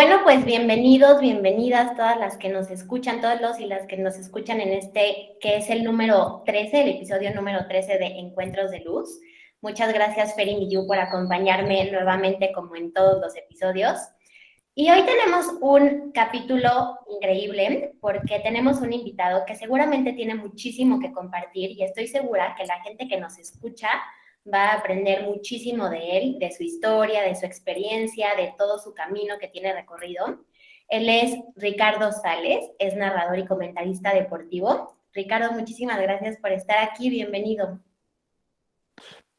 Bueno, pues bienvenidos, bienvenidas todas las que nos escuchan, todos los y las que nos escuchan en este, que es el número 13, el episodio número 13 de Encuentros de Luz. Muchas gracias, Fer y Miyu, por acompañarme nuevamente como en todos los episodios. Y hoy tenemos un capítulo increíble porque tenemos un invitado que seguramente tiene muchísimo que compartir y estoy segura que la gente que nos escucha va a aprender muchísimo de él, de su historia, de su experiencia, de todo su camino que tiene recorrido. Él es Ricardo Sales, es narrador y comentarista deportivo. Ricardo, muchísimas gracias por estar aquí, bienvenido.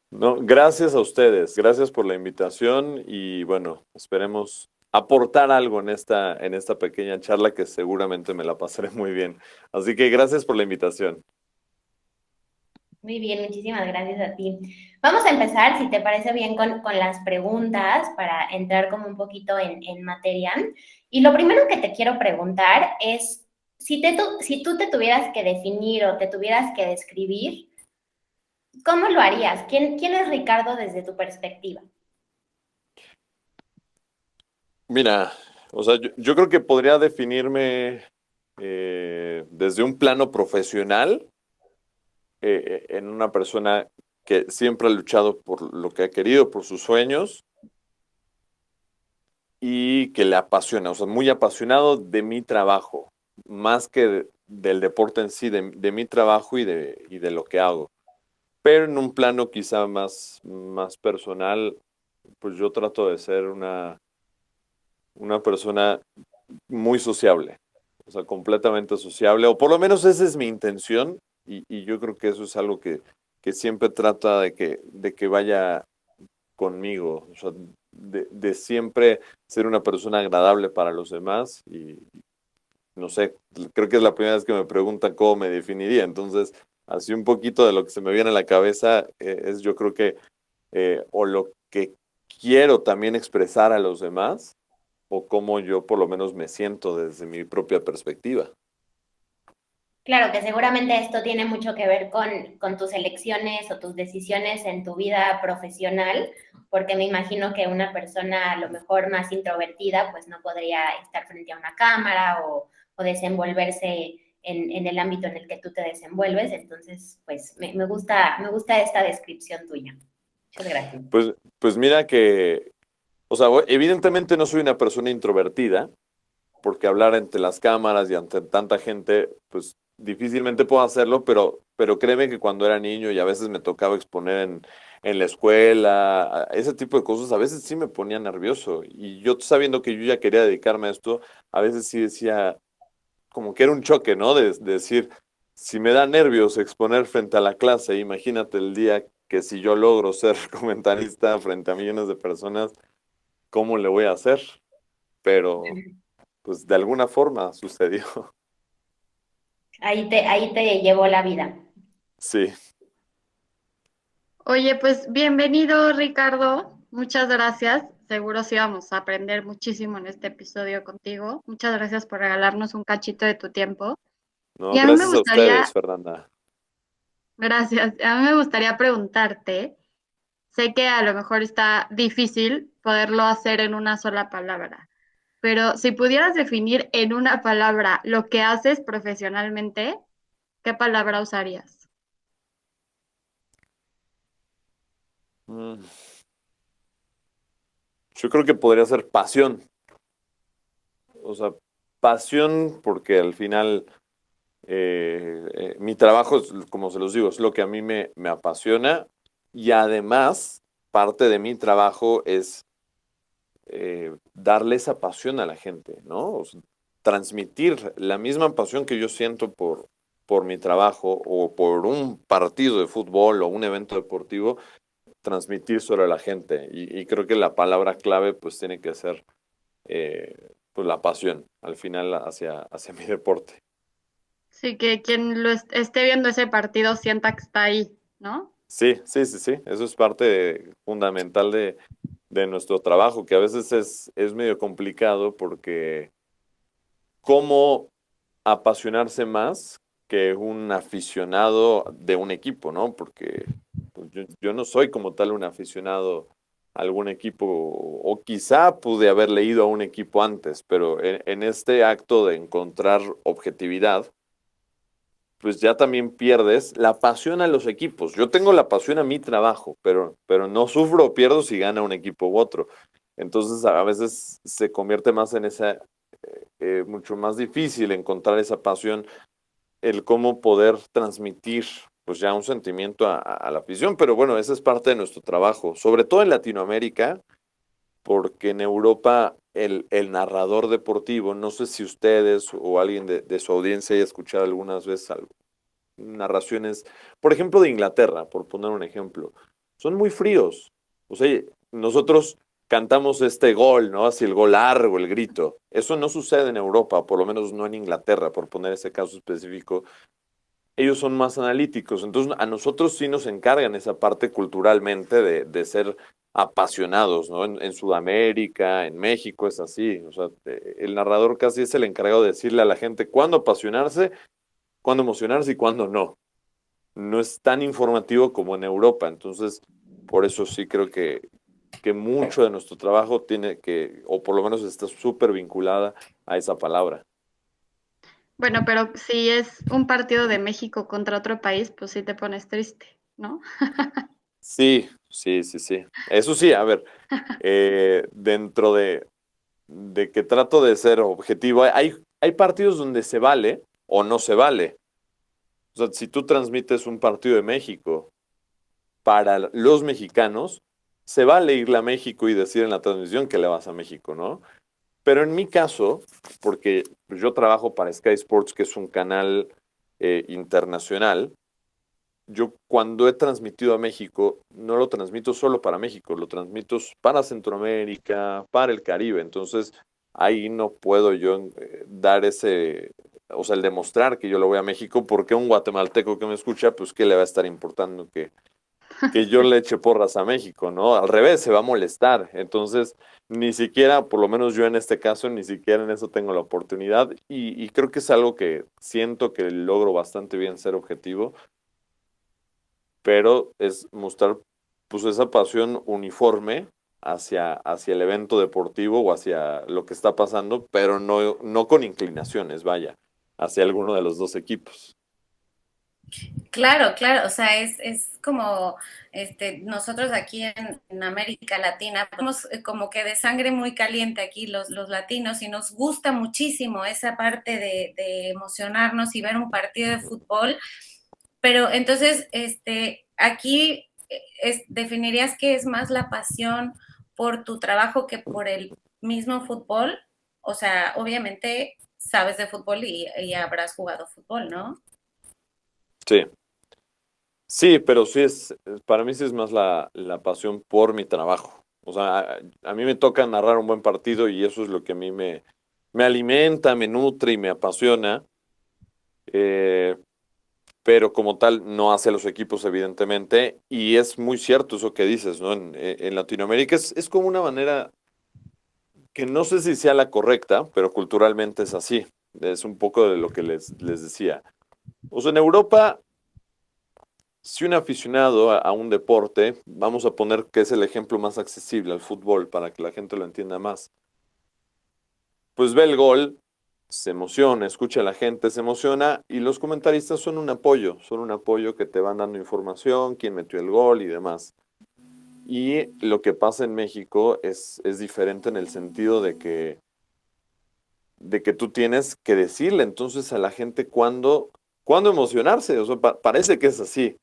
No, gracias a ustedes, gracias por la invitación y bueno, esperemos aportar algo en esta pequeña charla que seguramente me la pasaré muy bien. Así que gracias por la invitación. Muy bien, muchísimas gracias a ti. Vamos a empezar, si te parece bien, con las preguntas para entrar como un poquito en materia. Y lo primero que te quiero preguntar es, si tú te tuvieras que definir o te tuvieras que describir, ¿cómo lo harías? ¿Quién es Ricardo desde tu perspectiva? Mira, o sea, yo creo que podría definirme desde un plano profesional en una persona que siempre ha luchado por lo que ha querido, por sus sueños y que le apasiona, o sea, muy apasionado de mi trabajo, más que del deporte en sí, de mi trabajo y de lo que hago. Pero en un plano quizá más personal, pues yo trato de ser una persona muy sociable, o sea, completamente sociable, o por lo menos esa es mi intención, y yo creo que eso es algo que siempre trata de que vaya conmigo, o sea, de siempre ser una persona agradable para los demás y no sé, creo que es la primera vez que me preguntan cómo me definiría, entonces así un poquito de lo que se me viene a la cabeza es yo creo que o lo que quiero también expresar a los demás o cómo yo por lo menos me siento desde mi propia perspectiva. Claro que seguramente esto tiene mucho que ver con tus elecciones o tus decisiones en tu vida profesional, porque me imagino que una persona a lo mejor más introvertida pues no podría estar frente a una cámara o desenvolverse en el ámbito en el que tú te desenvuelves. Entonces, pues me gusta esta descripción tuya. Muchas gracias. Pues mira que, o sea, evidentemente no soy una persona introvertida, porque hablar ante las cámaras y ante tanta gente, pues difícilmente puedo hacerlo, pero créeme que cuando era niño y a veces me tocaba exponer en la escuela, ese tipo de cosas, a veces sí me ponía nervioso. Y yo sabiendo que yo ya quería dedicarme a esto, a veces sí decía, como que era un choque, ¿no? De decir, si me da nervios exponer frente a la clase, imagínate el día que si yo logro ser comentarista frente a millones de personas, ¿cómo le voy a hacer? Pero pues de alguna forma sucedió. Ahí te llevó la vida. Sí, Oye, pues bienvenido, Ricardo. Muchas gracias. Seguro sí vamos a aprender muchísimo en este episodio contigo. Muchas gracias por regalarnos un cachito de tu tiempo. no, Y a mí me gracias a gustaría, ustedes, Fernanda. gracias, a mí me gustaría preguntarte, sé que a lo mejor está difícil poderlo hacer en una sola palabra, pero si pudieras definir en una palabra lo que haces profesionalmente, ¿qué palabra usarías? Mm, Yo creo que podría ser pasión. O sea, pasión porque al final mi trabajo, como se los digo, es lo que a mí me apasiona y además parte de mi trabajo es darle esa pasión a la gente, ¿no? O sea, transmitir la misma pasión que yo siento por mi trabajo o por un partido de fútbol o un evento deportivo, transmitir sobre la gente. Y creo que la palabra clave pues tiene que ser pues la pasión al final hacia mi deporte. Sí, que quien esté viendo ese partido sienta que está ahí, ¿no? Sí, sí, sí, sí. Eso es parte fundamental de nuestro trabajo, que a veces es medio complicado porque cómo apasionarse más que un aficionado de un equipo, ¿no? Porque pues, yo no soy como tal un aficionado algún equipo, o quizá pude haber leído a un equipo antes, pero en este acto de encontrar objetividad, pues ya también pierdes la pasión a los equipos. Yo tengo la pasión a mi trabajo, pero no sufro o pierdo si gana un equipo u otro. Entonces a veces se convierte más en esa, mucho más difícil encontrar esa pasión, el cómo poder transmitir pues ya un sentimiento a la afición, pero bueno, esa es parte de nuestro trabajo, sobre todo en Latinoamérica, porque en Europa el narrador deportivo, no sé si ustedes o alguien de su audiencia haya escuchado algunas veces narraciones, por ejemplo, de Inglaterra, por poner un ejemplo, son muy fríos. O sea, nosotros cantamos este gol, ¿no? Así el gol largo, el grito. Eso no sucede en Europa, por lo menos no en Inglaterra, por poner ese caso específico. Ellos son más analíticos, entonces a nosotros sí nos encargan esa parte culturalmente de ser apasionados, ¿no? En Sudamérica, en México es así, o sea, el narrador casi es el encargado de decirle a la gente cuándo apasionarse, cuándo emocionarse y cuándo no. No es tan informativo como en Europa, entonces por eso sí creo que mucho de nuestro trabajo tiene que, o por lo menos está súper vinculada a esa palabra. Bueno, pero si es un partido de México contra otro país, pues sí te pones triste, ¿no? Sí, sí, sí, sí. Eso sí, a ver, dentro de que trato de ser objetivo, hay partidos donde se vale o no se vale. O sea, si tú transmites un partido de México para los mexicanos, se vale irle a México y decir en la transmisión que le vas a México, ¿no? Pero en mi caso, porque pues, yo trabajo para Sky Sports, que es un canal internacional, yo cuando he transmitido a México, no lo transmito solo para México, lo transmito para Centroamérica, para el Caribe. Entonces, ahí no puedo yo dar ese, o sea, el demostrar que yo lo voy a México, porque un guatemalteco que me escucha, pues, ¿qué le va a estar importando que yo le eche porras a México, ¿no? Al revés, se va a molestar. Entonces, ni siquiera, por lo menos yo en este caso, ni siquiera en eso tengo la oportunidad. Y creo que es algo que siento que logro bastante bien ser objetivo, pero es mostrar pues esa pasión uniforme hacia el evento deportivo o hacia lo que está pasando, pero no con inclinaciones, vaya, hacia alguno de los dos equipos. Claro, claro, o sea, es como nosotros aquí en América Latina, somos como que de sangre muy caliente aquí los latinos y nos gusta muchísimo esa parte de emocionarnos y ver un partido de fútbol, pero entonces aquí definirías que es más la pasión por tu trabajo que por el mismo fútbol, o sea, obviamente sabes de fútbol y habrás jugado fútbol, ¿no? Sí, sí, pero sí para mí sí es más la pasión por mi trabajo. O sea, a mí me toca narrar un buen partido y eso es lo que a mí me alimenta, me nutre y me apasiona. Eh, pero como tal no hace a los equipos, evidentemente, y es muy cierto eso que dices, ¿no? En Latinoamérica es como una manera que no sé si sea la correcta, pero culturalmente es así. Es un poco de lo que les decía. O sea, en Europa, si un aficionado a un deporte, vamos a poner que es el ejemplo más accesible al fútbol para que la gente lo entienda más, pues ve el gol, se emociona, escucha a la gente, se emociona y los comentaristas son un apoyo que te van dando información, quién metió el gol y demás. Y lo que pasa en México es diferente en el sentido de que tú tienes que decirle entonces a la gente cuándo emocionarse. O sea, parece que es así.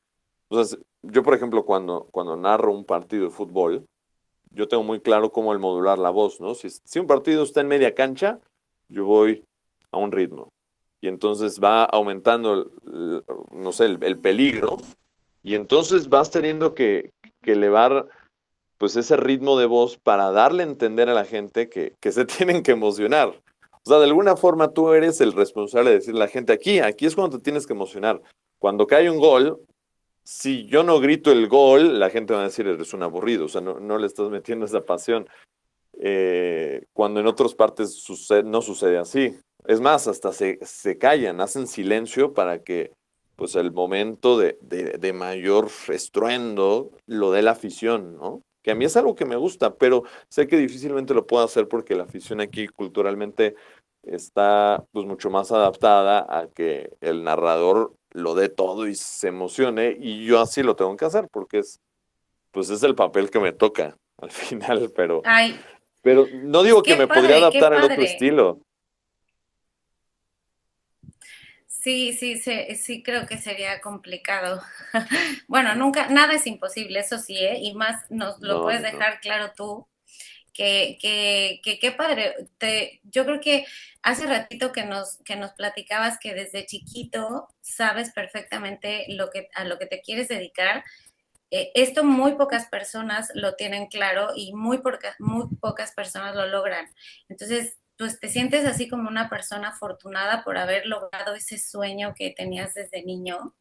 O sea, yo, por ejemplo, cuando narro un partido de fútbol, yo tengo muy claro cómo el modular la voz, ¿no? Si un partido está en media cancha, yo voy a un ritmo. Y entonces va aumentando, no sé, el peligro. Y entonces vas teniendo que elevar pues ese ritmo de voz para darle a entender a la gente que se tienen que emocionar. O sea, de alguna forma tú eres el responsable de decirle a la gente, aquí es cuando te tienes que emocionar. Cuando cae un gol, si yo no grito el gol, la gente va a decir, eres un aburrido, o sea, no le estás metiendo esa pasión. Cuando en otras partes no sucede así. Es más, hasta se callan, hacen silencio para que pues el momento de mayor estruendo lo dé la afición, ¿no? que a mí es algo que me gusta, pero sé que difícilmente lo puedo hacer porque la afición aquí culturalmente está pues mucho más adaptada a que el narrador lo dé todo y se emocione, y yo así lo tengo que hacer porque pues es el papel que me toca al final, Ay, pero no digo que qué me podría padre, qué adaptar al otro padre. estilo. Sí, sí, sí, sí, creo que sería complicado. Bueno, nunca, nada es imposible, eso sí, ¿eh? Y más nos lo No, puedes no, no. dejar claro tú, que qué padre. Yo creo que hace ratito que nos platicabas que desde chiquito sabes perfectamente a lo que te quieres dedicar. Esto muy pocas personas lo tienen claro y muy pocas personas lo logran. Entonces, pues te sientes así como una persona afortunada por haber logrado ese sueño que tenías desde niño.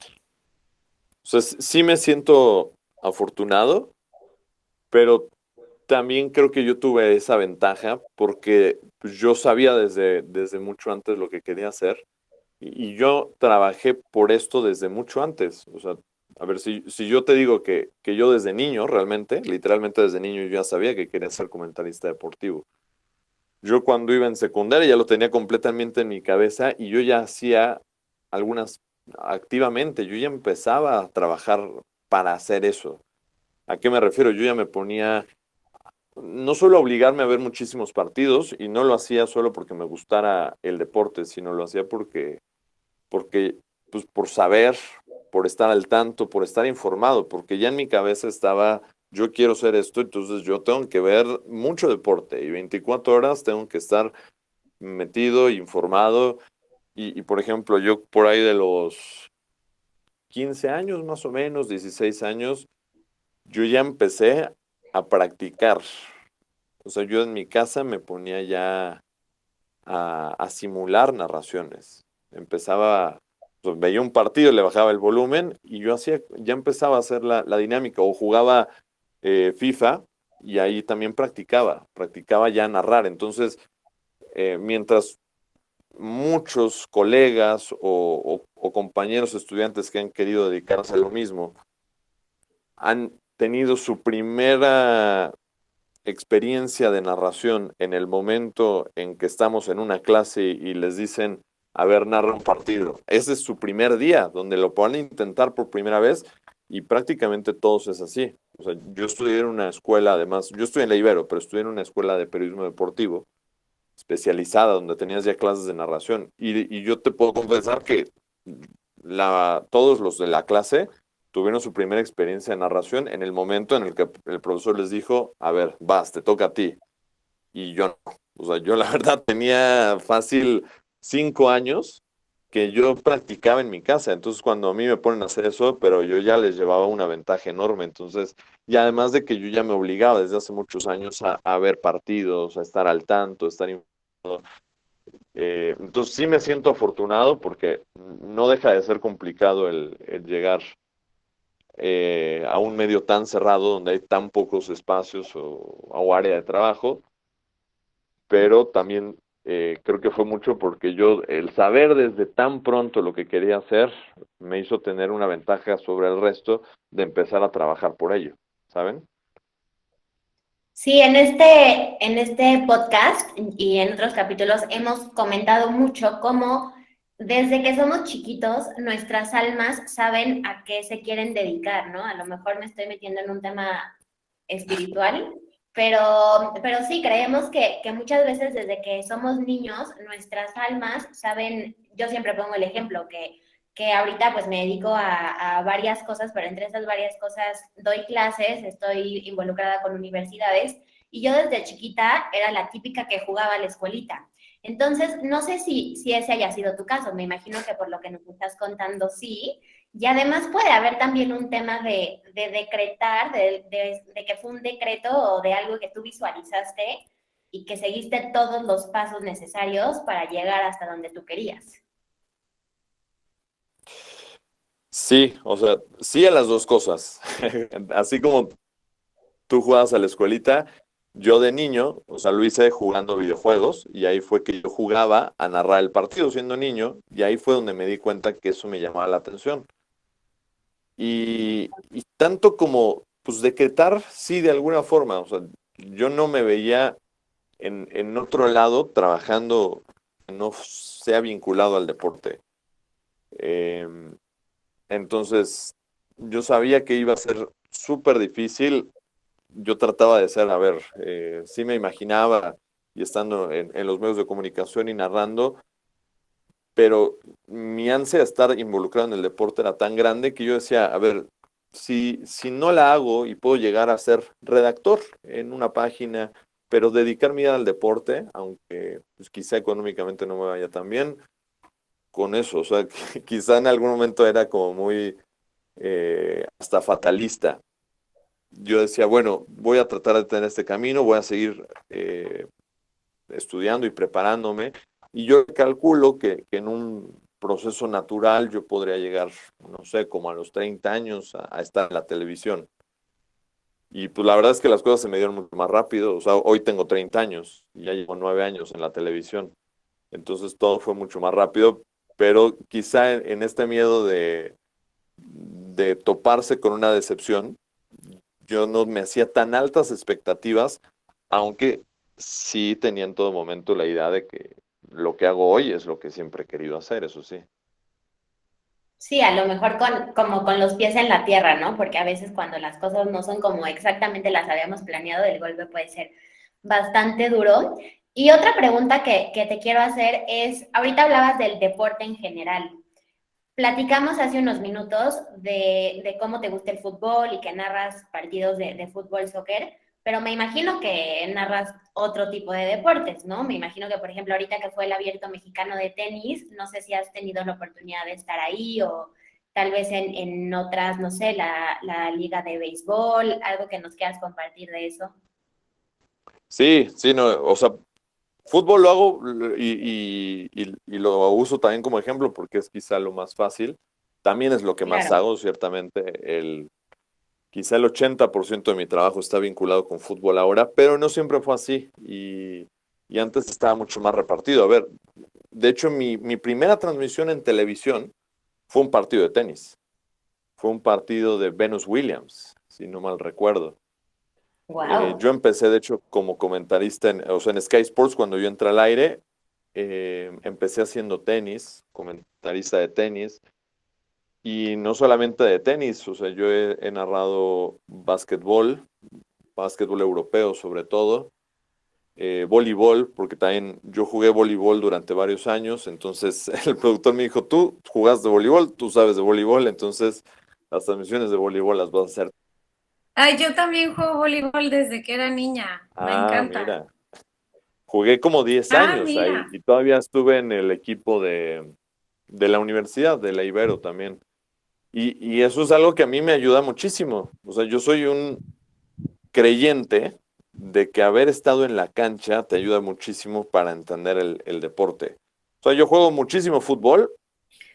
O sea, sí me siento afortunado, pero también creo que yo tuve esa ventaja porque pues, yo sabía desde mucho antes lo que quería hacer, y yo trabajé por esto desde mucho antes. O sea, a ver, si yo te digo que yo desde niño, realmente, literalmente desde niño, yo ya sabía que quería ser comentarista deportivo. Yo cuando iba en secundaria ya lo tenía completamente en mi cabeza y yo ya hacía algunas activamente, yo ya empezaba a trabajar para hacer eso. ¿A qué me refiero? Yo ya me ponía no solo obligarme a ver muchísimos partidos, y no lo hacía solo porque me gustara el deporte, sino lo hacía porque pues por saber, por estar al tanto, por estar informado, porque ya en mi cabeza estaba, yo quiero ser esto, entonces yo tengo que ver mucho deporte y 24 horas tengo que estar metido, informado, y por ejemplo, yo por ahí de los 15 años más o menos, 16 años, yo ya empecé a practicar. O sea, yo en mi casa me ponía ya a simular narraciones. Empezaba, pues, veía un partido, le bajaba el volumen y yo hacía, ya empezaba a hacer la dinámica, o jugaba FIFA, y ahí también practicaba ya narrar. Entonces, mientras muchos colegas o compañeros estudiantes que han querido dedicarse a lo mismo han tenido su primera experiencia de narración en el momento en que estamos en una clase y les dicen, a ver, narra un partido. Ese es su primer día, donde lo van a intentar por primera vez, y prácticamente todos es así. O sea, yo estudié en una escuela, además, yo estudié en la Ibero, pero estudié en una escuela de periodismo deportivo especializada, donde tenías ya clases de narración. Y yo te puedo confesar que todos los de la clase tuvieron su primera experiencia de narración en el momento en el que el profesor les dijo, a ver, vas, te toca a ti. Y yo no. O sea, yo la verdad tenía fácil 5 años que yo practicaba en mi casa. Entonces, cuando a mí me ponen a hacer eso, pero yo ya les llevaba una ventaja enorme. Entonces, y además de que yo ya me obligaba desde hace muchos años a ver partidos, a estar al tanto, a estar informado. Entonces, sí me siento afortunado porque no deja de ser complicado el llegar a un medio tan cerrado donde hay tan pocos espacios o área de trabajo, pero también creo que fue mucho porque yo, el saber desde tan pronto lo que quería hacer, me hizo tener una ventaja sobre el resto de empezar a trabajar por ello, ¿saben? Sí, en este podcast y en otros capítulos hemos comentado mucho cómo desde que somos chiquitos nuestras almas saben a qué se quieren dedicar, ¿no? A lo mejor me estoy metiendo en un tema espiritual, pero sí, creemos que muchas veces desde que somos niños nuestras almas saben, yo siempre pongo el ejemplo que ahorita pues me dedico a varias cosas, pero entre esas varias cosas doy clases, estoy involucrada con universidades, y yo desde chiquita era la típica que jugaba a la escuelita. Entonces, no sé si ese haya sido tu caso, me imagino que por lo que nos estás contando, sí. Y además puede haber también un tema de decretar, de que fue un decreto o de algo que tú visualizaste y que seguiste todos los pasos necesarios para llegar hasta donde tú querías. Sí, o sea, sí a las dos cosas. Así como tú jugabas a la escuelita, yo de niño, o sea, lo hice jugando videojuegos, y ahí fue que yo jugaba a narrar el partido siendo niño, y ahí fue donde me di cuenta que eso me llamaba la atención. Y tanto como pues decretar, sí, de alguna forma. O sea, yo no me veía en otro lado trabajando que no sea vinculado al deporte. Em, entonces, yo sabía que iba a ser súper difícil. Yo trataba de ser, a ver, sí me imaginaba y estando en los medios de comunicación y narrando, pero mi ansia de estar involucrado en el deporte era tan grande que yo decía, a ver, si no la hago y puedo llegar a ser redactor en una página, pero dedicar mi vida al deporte, aunque pues, quizá económicamente no me vaya tan bien, con eso, o sea, quizá en algún momento era como muy hasta fatalista. Yo decía, bueno, voy a tratar de tener este camino, voy a seguir estudiando y preparándome, y yo calculo que en un proceso natural yo podría llegar, no sé, como a los 30 años a estar en la televisión. Y pues la verdad es que las cosas se me dieron mucho más rápido, o sea, hoy tengo 30 años y ya llevo 9 años en la televisión, entonces todo fue mucho más rápido, pero quizá en este miedo de toparse con una decepción, yo no me hacía tan altas expectativas, aunque sí tenía en todo momento la idea de que lo que hago hoy es lo que siempre he querido hacer, eso sí. Sí, a lo mejor como con los pies en la tierra, ¿no? Porque a veces cuando las cosas no son como exactamente las habíamos planeado, el golpe puede ser bastante duro. Y otra pregunta que te quiero hacer es, ahorita hablabas del deporte en general. Platicamos hace unos minutos de cómo te gusta el fútbol y que narras partidos de fútbol, soccer, pero me imagino que narras otro tipo de deportes, ¿no? Me imagino que, por ejemplo, ahorita que fue el Abierto Mexicano de tenis, no sé si has tenido la oportunidad de estar ahí o tal vez en otras, no sé, la liga de béisbol, algo que nos quieras compartir de eso. Sí, sí, no, o sea, fútbol lo hago y lo uso también como ejemplo porque es quizá lo más fácil. También es lo que más Claro. hago, ciertamente. Quizá el 80% de mi trabajo está vinculado con fútbol ahora, pero no siempre fue así y antes estaba mucho más repartido. A ver, de hecho, mi primera transmisión en televisión fue un partido de tenis. Fue un partido de Venus Williams, si no mal recuerdo. Wow. Yo empecé, de hecho, como comentarista, o sea, en Sky Sports, cuando yo entré al aire, empecé haciendo tenis, comentarista de tenis, y no solamente de tenis, o sea, yo he narrado básquetbol europeo sobre todo, voleibol, porque también yo jugué voleibol durante varios años, entonces el productor me dijo, tú jugás de voleibol, tú sabes de voleibol, entonces las transmisiones de voleibol las vas a hacer. Ay, yo también juego voleibol desde que era niña. Me Ah, encanta. mira. Jugué como 10 Ah, años ahí mira. y todavía estuve en el equipo de la universidad, de la Ibero también. Y eso es algo que a mí me ayuda muchísimo. O sea, yo soy un creyente de que haber estado en la cancha te ayuda muchísimo para entender el deporte. O sea, yo juego muchísimo fútbol,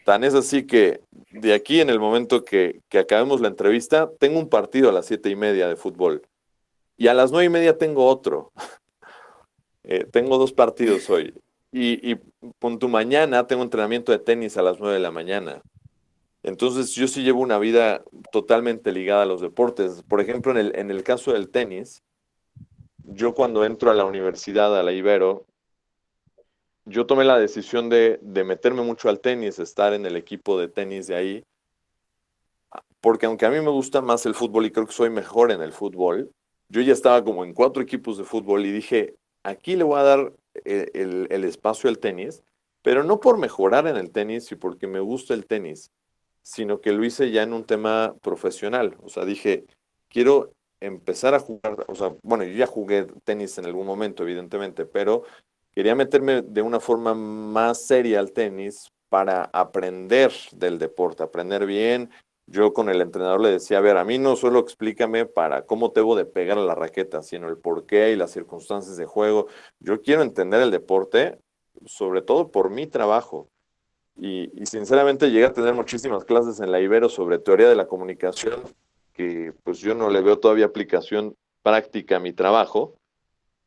tan es así que de aquí en el momento que acabemos la entrevista, tengo un partido a las 7:30 de fútbol y a las 9:30 tengo otro. Tengo dos partidos hoy. Y con tu mañana tengo entrenamiento de tenis a las 9 de la mañana. Entonces yo sí llevo una vida totalmente ligada a los deportes. Por ejemplo, en el caso del tenis, yo cuando entro a la universidad, a la Ibero, yo tomé la decisión de meterme mucho al tenis, estar en el equipo de tenis de ahí, porque aunque a mí me gusta más el fútbol y creo que soy mejor en el fútbol, yo ya estaba como en 4 equipos de fútbol y dije, aquí le voy a dar el espacio al tenis, pero no por mejorar en el tenis y porque me gusta el tenis, sino que lo hice ya en un tema profesional. O sea, dije, quiero empezar a jugar, o sea, bueno, yo ya jugué tenis en algún momento, evidentemente, pero quería meterme de una forma más seria al tenis para aprender del deporte, aprender bien. Yo con el entrenador le decía, a ver, a mí no solo explícame para cómo debo de pegar a la raqueta, sino el porqué y las circunstancias de juego. Yo quiero entender el deporte, sobre todo por mi trabajo. Y sinceramente llegué a tener muchísimas clases en la Ibero sobre teoría de la comunicación, que pues yo no le veo todavía aplicación práctica a mi trabajo,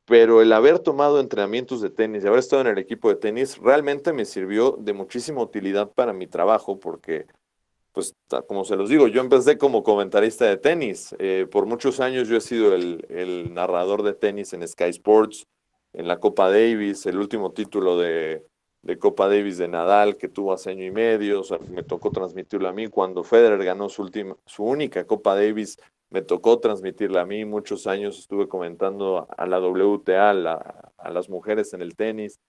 pero el haber tomado entrenamientos de tenis y haber estado en el equipo de tenis realmente me sirvió de muchísima utilidad para mi trabajo, porque pues como se los digo, yo empecé como comentarista de tenis. Por muchos años yo he sido el narrador de tenis en Sky Sports, en la Copa Davis, el último título de Copa Davis de Nadal que tuvo hace año y medio. O sea, me tocó transmitirlo a mí. Cuando Federer ganó su única Copa Davis, me tocó transmitirla a mí. Muchos años estuve comentando a la WTA, a las mujeres en el tenis.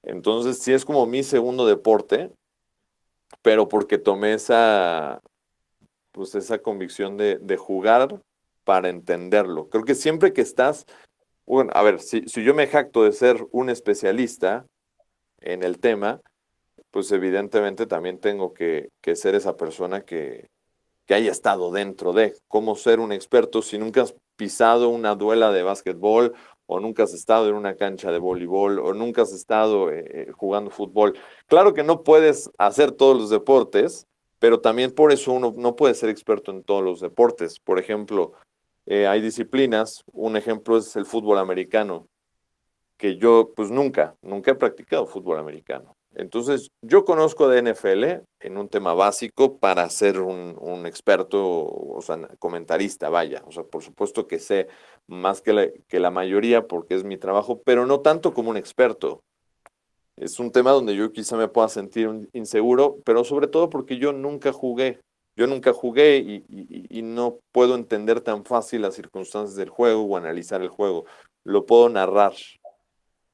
Entonces sí es como mi segundo deporte, pero porque tomé pues esa convicción de jugar para entenderlo. Creo que siempre que estás, bueno, a ver, si yo me jacto de ser un especialista en el tema, pues evidentemente también tengo que ser esa persona que haya estado dentro de cómo ser un experto si nunca has pisado una duela de básquetbol o nunca has estado en una cancha de voleibol o nunca has estado jugando fútbol. Claro que no puedes hacer todos los deportes, pero también por eso uno no puede ser experto en todos los deportes. Por ejemplo, hay disciplinas, un ejemplo es el fútbol americano, que yo pues nunca he practicado fútbol americano. Entonces, yo conozco de NFL en un tema básico para ser un experto, o sea, comentarista, vaya. O sea, por supuesto que sé más que la mayoría porque es mi trabajo, pero no tanto como un experto. Es un tema donde yo quizá me pueda sentir inseguro, pero sobre todo porque yo nunca jugué. Yo nunca jugué y no puedo entender tan fácil las circunstancias del juego o analizar el juego. Lo puedo narrar.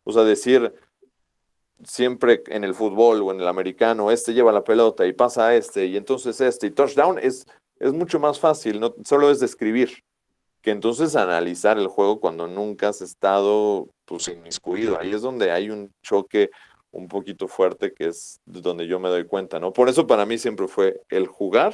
O sea, decir siempre en el fútbol o en el americano, este lleva la pelota y pasa a este, y entonces este, y touchdown es mucho más fácil, no solo es describir, que entonces analizar el juego cuando nunca has estado pues inmiscuido. Ahí es donde hay un choque un poquito fuerte que es donde yo me doy cuenta, ¿no? Por eso para mí siempre fue el jugar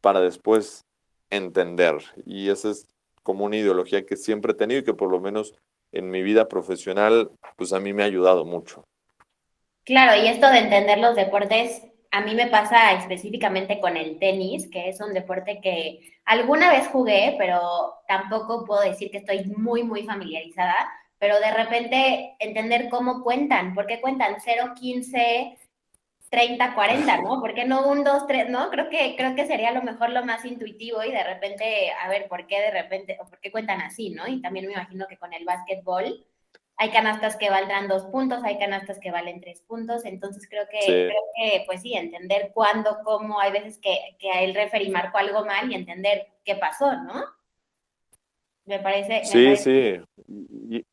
para después entender. Y esa es como una ideología que siempre he tenido y que por lo menos en mi vida profesional, pues a mí me ha ayudado mucho. Claro, y esto de entender los deportes, a mí me pasa específicamente con el tenis, que es un deporte que alguna vez jugué, pero tampoco puedo decir que estoy muy familiarizada, pero de repente entender cómo cuentan, por qué cuentan 0, 15, 30, 40, ¿no? ¿Por qué no un, 2, 3, no? Creo que sería a lo mejor lo más intuitivo y de repente, a ver, ¿por qué de repente, o por qué cuentan así, ¿no? Y también me imagino que con el básquetbol hay canastas que valdrán 2 puntos, hay canastas que valen 3 puntos, entonces Sí, creo que pues sí, entender cuándo, cómo, hay veces que el referee marcó algo mal y entender qué pasó, ¿no? Me sí, parece, sí. Y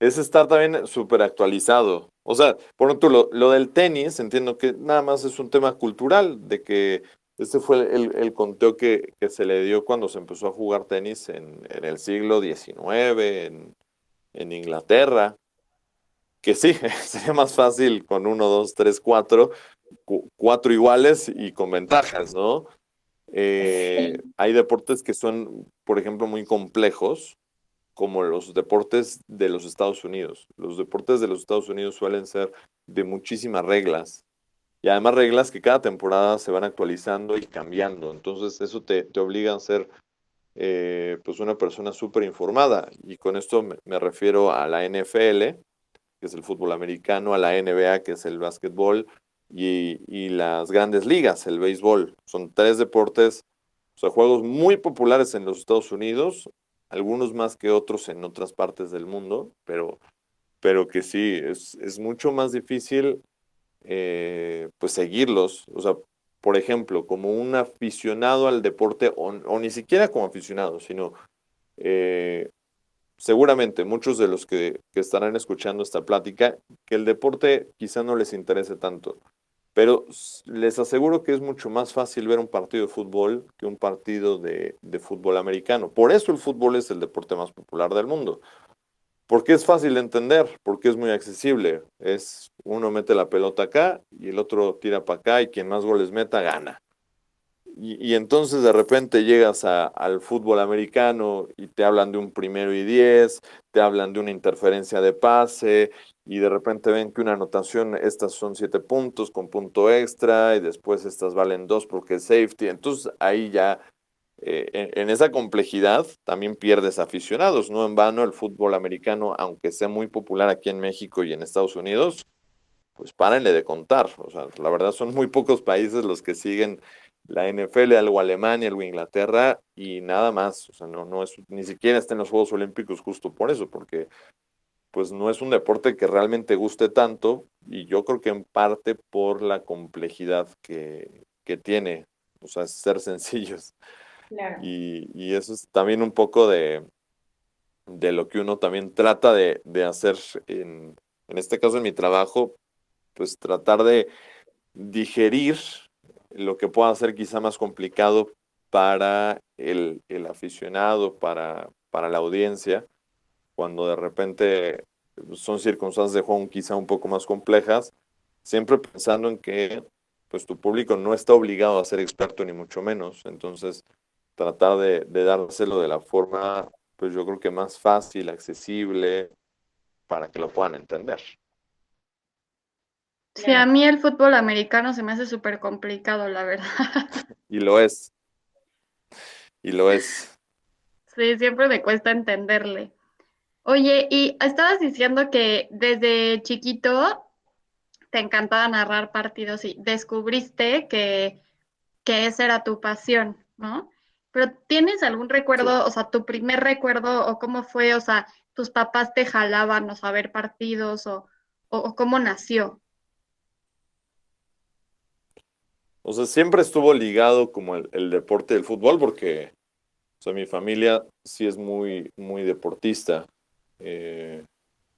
es estar también súper actualizado. O sea, por ejemplo, lo del tenis, entiendo que nada más es un tema cultural, de que este fue el conteo que se le dio cuando se empezó a jugar tenis en el siglo XIX, en Inglaterra, que sí, sería más fácil con uno, dos, tres, cuatro, cuatro iguales y con ventajas, ¿no? sí, Hay deportes que son, por ejemplo, muy complejos, como los deportes de los Estados Unidos. Los deportes de los Estados Unidos suelen ser de muchísimas reglas y además reglas que cada temporada se van actualizando y cambiando. Entonces eso te obliga a ser pues una persona súper informada y con esto me refiero a la NFL, que es el fútbol americano, a la NBA, que es el básquetbol, y las grandes ligas, el béisbol. Son tres deportes, o sea, juegos muy populares en los Estados Unidos, algunos más que otros en otras partes del mundo, pero que sí, es mucho más difícil pues seguirlos. O sea, por ejemplo, como un aficionado al deporte, o ni siquiera como aficionado, sino eh, seguramente muchos de los que estarán escuchando esta plática, que el deporte quizá no les interese tanto, pero les aseguro que es mucho más fácil ver un partido de fútbol que un partido de fútbol americano. Por eso el fútbol es el deporte más popular del mundo, porque es fácil de entender, porque es muy accesible. Es uno mete la pelota acá y el otro tira para acá y quien más goles meta gana. Y entonces de repente llegas al fútbol americano y te hablan de un 1º y 10, te hablan de una interferencia de pase y de repente ven que una anotación, estas son 7 puntos con punto extra y después estas valen 2 porque es safety. Entonces ahí ya en esa complejidad también pierdes aficionados. No en vano el fútbol americano, aunque sea muy popular aquí en México y en Estados Unidos, pues párenle de contar. O sea, la verdad son muy pocos países los que siguen la NFL, algo Alemania, algo Inglaterra y nada más. O sea, no es, ni siquiera está en los Juegos Olímpicos justo por eso, porque pues no es un deporte que realmente guste tanto y yo creo que en parte por la complejidad que tiene, o sea, ser sencillos. Claro. Y eso es también un poco de lo que uno también trata de hacer en este caso en mi trabajo, pues tratar de digerir lo que pueda ser quizá más complicado para el aficionado, para la audiencia, cuando de repente son circunstancias de juego quizá un poco más complejas, siempre pensando en que pues tu público no está obligado a ser experto ni mucho menos, entonces tratar de dárselo de la forma, pues yo creo que más fácil, accesible, para que lo puedan entender. Sí, a mí el fútbol americano se me hace súper complicado, la verdad. Y lo es, y lo es. Sí, siempre me cuesta entenderle. Oye, y estabas diciendo que desde chiquito te encantaba narrar partidos y descubriste que esa era tu pasión, ¿no? Pero ¿tienes algún Sí. recuerdo, o sea, tu primer recuerdo o cómo fue, o sea, tus papás te jalaban, o sea, a ver partidos o cómo nació? O sea, siempre estuvo ligado como el deporte del fútbol, porque o sea, mi familia sí es muy, muy deportista. Eh,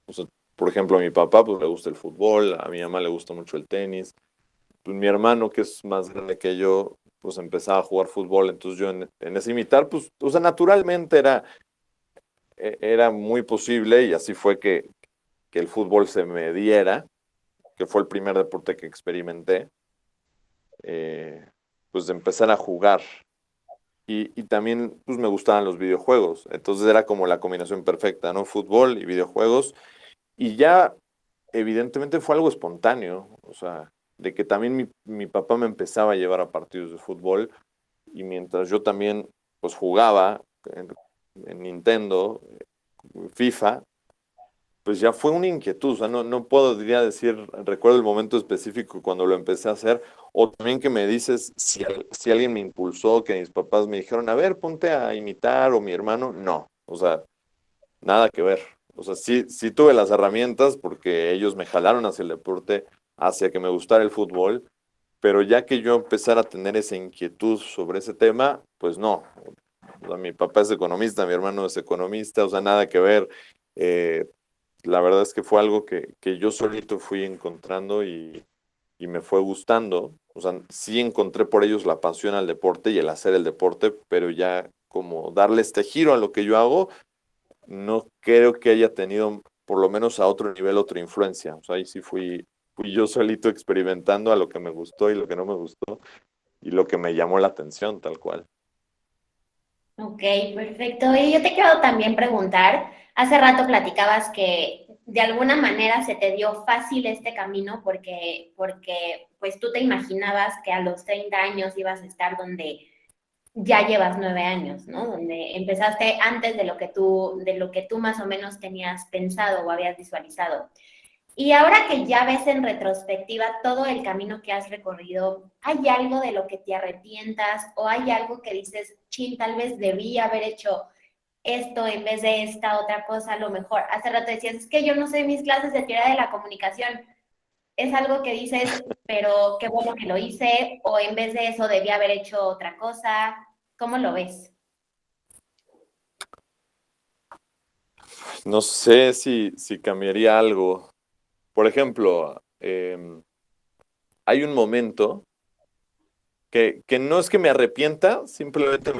o sea, por ejemplo, a mi papá pues, le gusta el fútbol, a mi mamá le gusta mucho el tenis. Pues, mi hermano, que es más grande que yo, pues empezaba a jugar fútbol. Entonces yo en ese imitar, pues, o sea, naturalmente era muy posible y así fue que el fútbol se me diera, que fue el primer deporte que experimenté, eh, pues de empezar a jugar. Y también pues, me gustaban los videojuegos. Entonces era como la combinación perfecta, ¿no? Fútbol y videojuegos. Y ya, evidentemente, fue algo espontáneo. O sea, de que también mi papá me empezaba a llevar a partidos de fútbol. Y mientras yo también, pues, jugaba en Nintendo, FIFA, pues ya fue una inquietud, o sea, no puedo diría decir, recuerdo el momento específico cuando lo empecé a hacer, o también que me dices si alguien me impulsó, que mis papás me dijeron, a ver, ponte a imitar, o mi hermano, no, o sea, nada que ver. O sea, sí tuve las herramientas porque ellos me jalaron hacia el deporte, hacia que me gustara el fútbol, pero ya que yo empezara a tener esa inquietud sobre ese tema, pues no. O sea, mi papá es economista, mi hermano es economista, o sea, nada que ver. Eh, la verdad es que fue algo que yo solito fui encontrando y me fue gustando. O sea, sí encontré por ellos la pasión al deporte y el hacer el deporte, pero ya como darle este giro a lo que yo hago, no creo que haya tenido, por lo menos a otro nivel, otra influencia. O sea, ahí sí fui yo solito experimentando a lo que me gustó y lo que no me gustó y lo que me llamó la atención, tal cual. Ok, perfecto. Y yo te quiero también preguntar, hace rato platicabas que de alguna manera se te dio fácil este camino porque pues tú te imaginabas que a los 30 años ibas a estar donde ya llevas 9 años, ¿no? Donde empezaste antes de lo que tú más o menos tenías pensado o habías visualizado. Y ahora que ya ves en retrospectiva todo el camino que has recorrido, ¿hay algo de lo que te arrepientas o hay algo que dices, chin, tal vez debí haber hecho esto en vez de esta otra cosa? A lo mejor, hace rato decías, es que yo no sé mis clases de teoría de la comunicación. Es algo que dices, pero qué bueno que lo hice, o en vez de eso debí haber hecho otra cosa. ¿Cómo lo ves? No sé si cambiaría algo. Por ejemplo, hay un momento que no es que me arrepienta, simplemente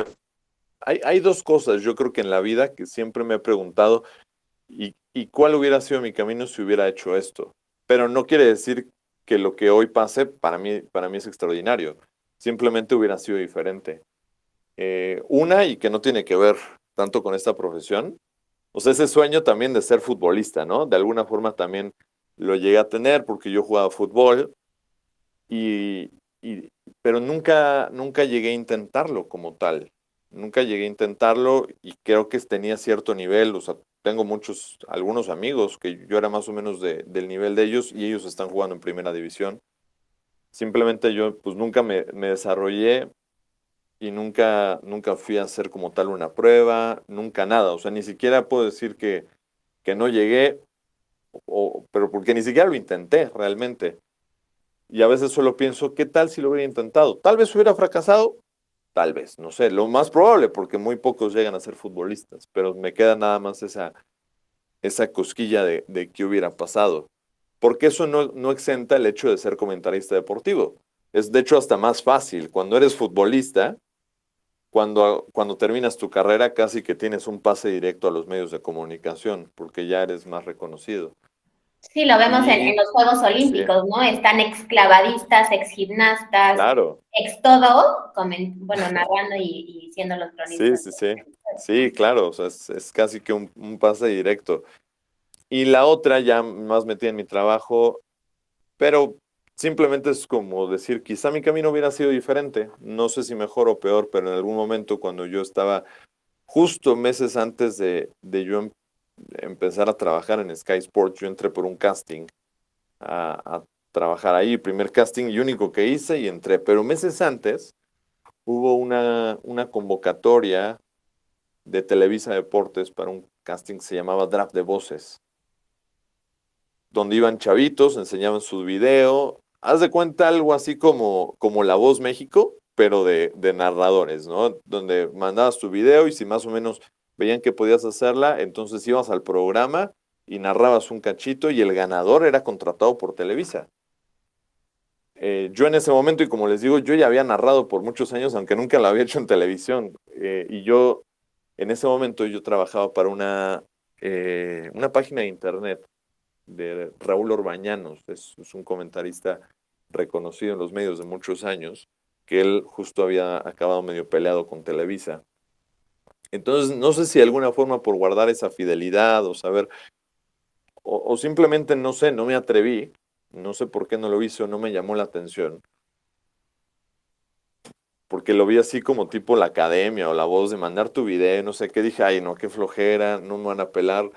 hay dos cosas, yo creo que en la vida que siempre me he preguntado, ¿y cuál hubiera sido mi camino si hubiera hecho esto? Pero no quiere decir que lo que hoy pase para mí es extraordinario. Simplemente hubiera sido diferente. Una, y que no tiene que ver tanto con esta profesión, o sea, ese sueño también de ser futbolista, ¿no? De alguna forma también lo llegué a tener porque yo jugaba fútbol y, y- pero nunca llegué a intentarlo como tal. Nunca llegué a intentarlo y creo que tenía cierto nivel. O sea, tengo algunos amigos que yo era más o menos del nivel de ellos y ellos están jugando en primera división. Simplemente yo pues nunca me desarrollé y nunca fui a hacer como tal una prueba, nunca nada. O sea, ni siquiera puedo decir que no llegué, pero porque ni siquiera lo intenté realmente. Y a veces solo pienso, ¿qué tal si lo hubiera intentado? Tal vez hubiera fracasado, tal vez, no sé, lo más probable, porque muy pocos llegan a ser futbolistas, pero me queda nada más esa cosquilla de qué hubiera pasado. Porque eso no exenta el hecho de ser comentarista deportivo. Es de hecho hasta más fácil. Cuando eres futbolista, cuando terminas tu carrera, casi que tienes un pase directo a los medios de comunicación, porque ya eres más reconocido. Sí, lo vemos en Y los Juegos sí, Olímpicos, ¿no? Están exclavadistas, exgimnastas, claro, ex todo, bueno, narrando y siendo los sí, cronistas. sí, sí. Sí, claro, o sea, es casi que un pase directo. Y la otra ya más metida en mi trabajo, pero simplemente es como decir, quizá mi camino hubiera sido diferente, no sé si mejor o peor, pero en algún momento cuando yo estaba justo meses antes de yo empezar a trabajar en Sky Sports, yo entré por un casting a trabajar ahí, primer casting y único que hice y entré, pero meses antes hubo una convocatoria de Televisa Deportes para un casting que se llamaba Draft de Voces, donde iban chavitos, enseñaban su video, haz de cuenta algo así como La Voz México, pero de narradores, ¿no? Donde mandabas tu video y si más o menos veían que podías hacerla, entonces ibas al programa y narrabas un cachito y el ganador era contratado por Televisa. Yo en ese momento, y como les digo, yo ya había narrado por muchos años, aunque nunca lo había hecho en televisión. Y yo, en ese momento, yo trabajaba para una página de internet de Raúl Orbañanos. Es un comentarista reconocido en los medios de muchos años, que él justo había acabado medio peleado con Televisa. Entonces, no sé si de alguna forma por guardar esa fidelidad o saber, o simplemente no sé, no me atreví, no sé por qué no lo hice o no me llamó la atención porque lo vi así como tipo la academia o la voz de mandar tu video, no sé qué, dije, ay, no, qué flojera, no me van a pelar,